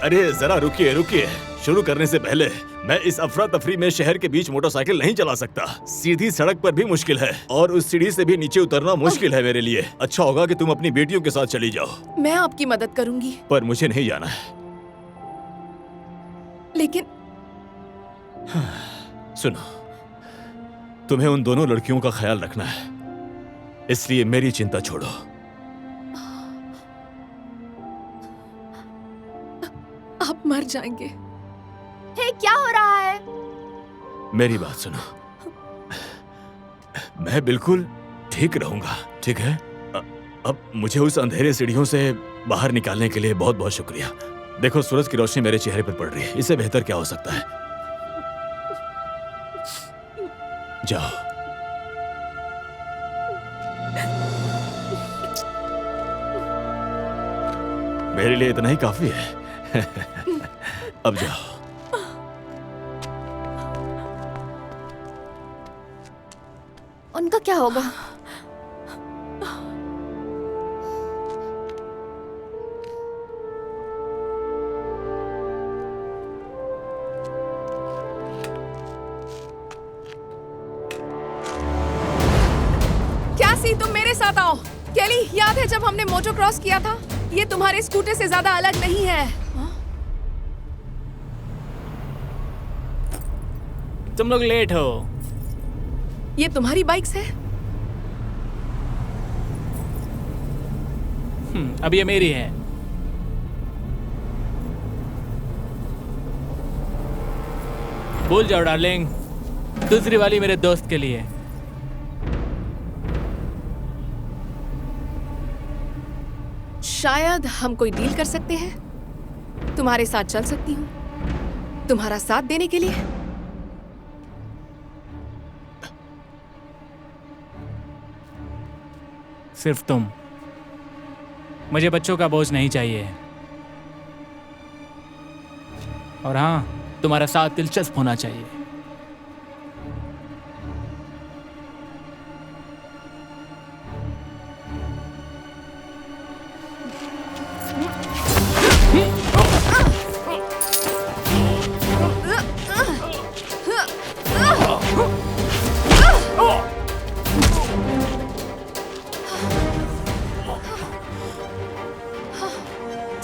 अरे जरा रुकिए रुकिए, शुरू करने से पहले मैं इस अफरा तफरी में शहर के बीच मोटरसाइकिल नहीं चला सकता। सीधी सड़क पर भी मुश्किल है और उस सीढ़ी से भी नीचे उतरना मुश्किल है मेरे लिए। अच्छा होगा कि तुम अपनी बेटियों के साथ चली जाओ। मैं आपकी मदद करूंगी, पर मुझे नहीं जाना है। लेकिन सुनो, तुम्हें उन दोनों लड़कियों का ख्याल रखना है, इसलिए मेरी चिंता छोड़ो। आप मर जाएंगे। हे, क्या हो रहा है? मेरी बात सुनो, मैं बिल्कुल ठीक रहूंगा, ठीक है? अब मुझे उस अंधेरे सीढ़ियों से बाहर निकालने के लिए बहुत बहुत शुक्रिया। देखो, सूरज की रोशनी मेरे चेहरे पर पड़ रही है, इससे बेहतर क्या हो सकता है? जाओ। मेरे लिए इतना ही काफी है। अब जाओ। उनका क्या होगा? केली तुम मेरे साथ आओ। केली याद है जब हमने मोटो क्रॉस किया था? ये तुम्हारे स्कूटर से ज्यादा अलग नहीं है। तुम लोग लेट हो। ये तुम्हारी बाइक्स है? अब ये मेरी है। भूल जाओ डार्लिंग, दूसरी वाली मेरे दोस्त के लिए। शायद हम कोई डील कर सकते हैं। तुम्हारे साथ चल सकती हूँ तुम्हारा साथ देने के लिए। सिर्फ तुम। मुझे बच्चों का बोझ नहीं चाहिए। और हाँ, तुम्हारा साथ दिलचस्प होना चाहिए।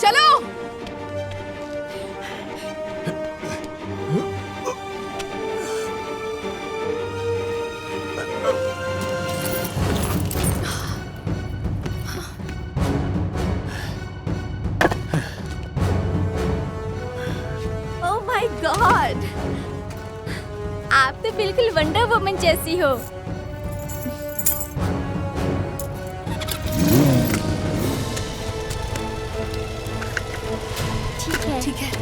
चलो। ओह माय गॉड, आप तो बिल्कुल वंडर वुमन जैसी हो। ठीक है। ठीक है।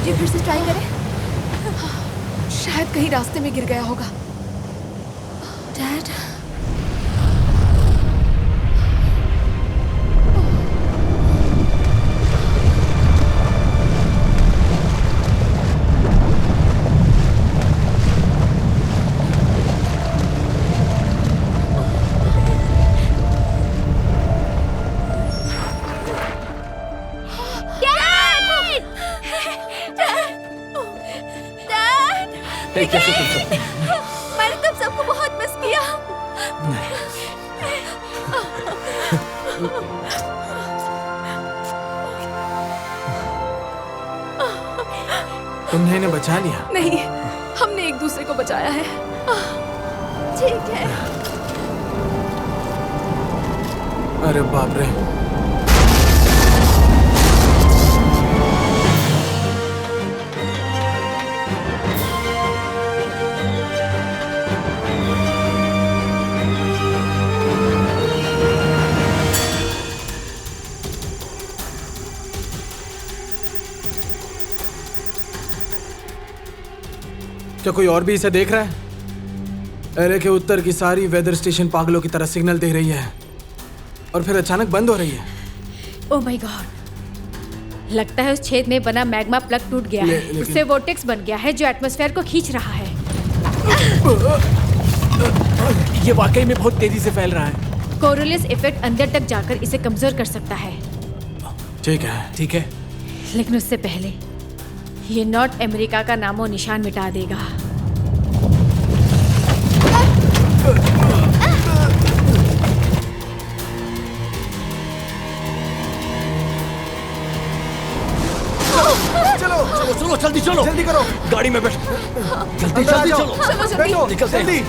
जी फिर से ट्राई करें। शायद कहीं रास्ते में गिर गया होगा। डैड कैसे तुम सब? मैंने तुम सबको बहुत मिस किया। तुमने इन्हें बचा लिया? नहीं, हमने एक दूसरे को बचाया है। ठीक है। अरे बाप रे। क्या कोई और भी इसे देख रहा है? एरे के उत्तर की सारी वेदर स्टेशन पागलों की तरह सिग्नल दे रही है और फिर अचानक बंद हो रही है। ओह माय गॉड, लगता है उस छेद में बना मैग्मा प्लग टूट गया है। लेकिन- उससे वोर्टेक्स बन गया है जो एटमॉस्फेयर को खींच रहा है। ये वाकई में बहुत तेजी से फैल रहा है। कोरोलिस इफेक्ट अंदर तक जाकर इसे कमजोर कर सकता है। ठीक है। ठीक है, लेकिन उससे पहले ये नॉर्थ अमेरिका का नामो निशान मिटा देगा। चलो चलो जल्दी चलो, जल्दी करो। गाड़ी में बैठो। जल्दी अंदर आ जल्दी जाओ। चलो, चलो जल्दी। बैठो, निकलते हैं। जल्दी।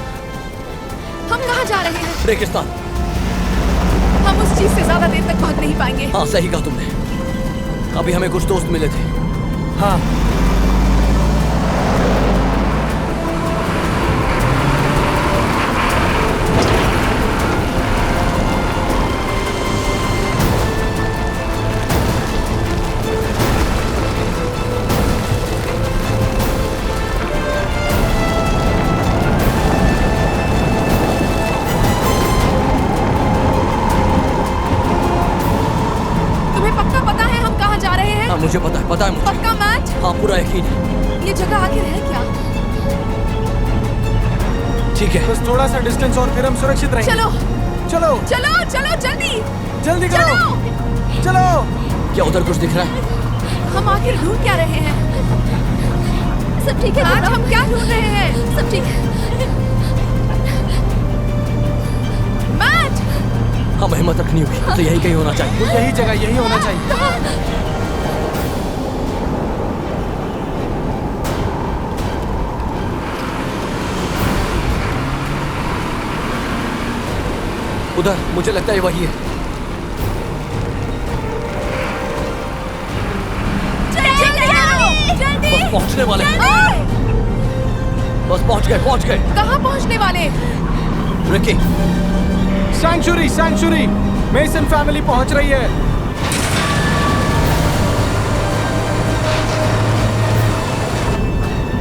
हम कहाँ जा रहे हैं? रेगिस्तान। हम उस चीज से ज्यादा देर तक भाग नहीं पाएंगे। हाँ सही कहा तुमने। अभी हमें कुछ दोस्त मिले थे। हाँ तुम्हें पक्का पता है हम कहाँ जा रहे हैं? हाँ मुझे पता है मुझे। पक्का मैच? हाँ पूरा यकीन है। ये जगह आखिर है क्या? ठीक है, बस थोड़ा सा डिस्टेंस और फिर हम सुरक्षित रहेंगे। चलो चलो चलो चलो जल्दी जल्दी करो। चलो। चलो। क्या उधर कुछ दिख रहा है? हम आखिर ढूंढ क्या रहे हैं? सब ठीक है? आज हम क्या ढूंढ रहे हैं? सब ठीक है। मैच! हम हिम्मत रखनी होगी, तो यही कहीं होना चाहिए। यही जगह, यही होना चाहिए। उधर मुझे लगता है वही है। जल्दी! बस पहुंचने वाले हैं। बस पहुंच गए। कहाँ पहुँचने वाले? रिकी, सैंक्चुरी मेसन फैमिली पहुंच रही है।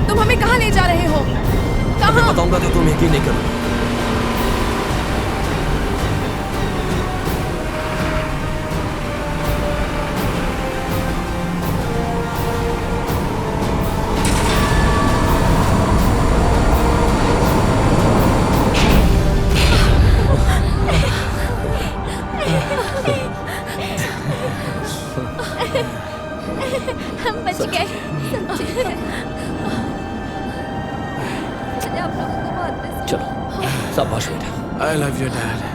तुम हमें कहाँ ले जा रहे हो? मैं कहाँ? बताऊंगा तो तुम यकीन नहीं करोगे। हम बच गए। सब ठीक है। मुझे आप लोगों को बहुत मिस चलो शाबाश बेटा। I love you dad.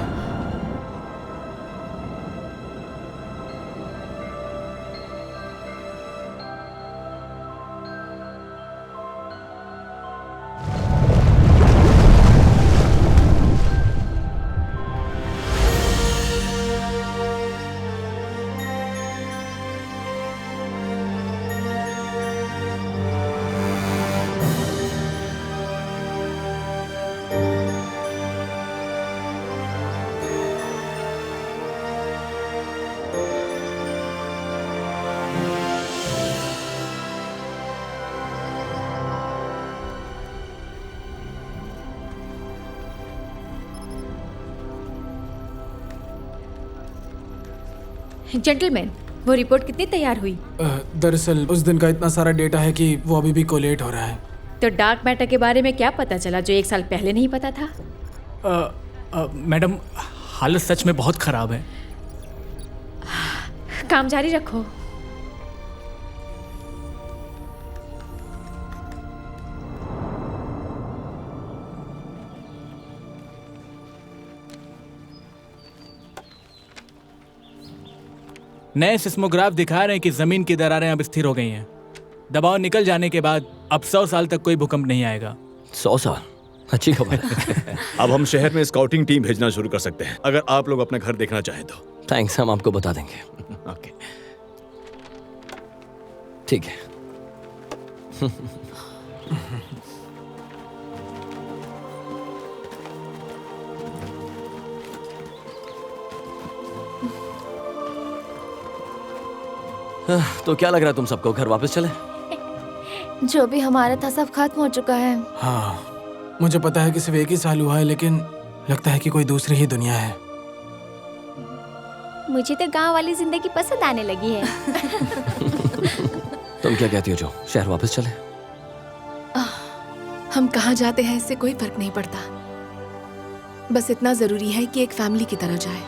Gentleman, वो रिपोर्ट कितनी तैयार हुई? दरअसल उस दिन का इतना सारा डेटा है कि वो अभी भी कोलेट हो रहा है। तो डार्क मैटर के बारे में क्या पता चला जो 1 साल पहले नहीं पता था? मैडम, हालत सच में बहुत खराब है। काम जारी रखो। नए सिस्मोग्राफ दिखा रहे हैं कि जमीन की दरारें अब स्थिर हो गई हैं। दबाव निकल जाने के बाद अब 100 साल तक कोई भूकंप नहीं आएगा। 100 साल? अच्छी खबर है। अब हम शहर में स्काउटिंग टीम भेजना शुरू कर सकते हैं, अगर आप लोग अपना घर देखना चाहें तो। थैंक्स, हम आपको बता देंगे। ओके, ठीक है। तो क्या लग रहा है तुम सबको घर वापस चले? जो भी हमारा था सब खत्म हो चुका है। हाँ, मुझे पता है कि सिर्फ 1 ही साल हुआ है, लेकिन लगता है कि कोई दूसरी ही दुनिया है। मुझे तो गांव वाली जिंदगी पसंद आने लगी है। तुम क्या कहती हो जो, शहर वापस चले? हम कहाँ जाते हैं इससे कोई फर्क नहीं पड़ता, बस इतना जरूरी है कि एक फैमिली की तरह जाए।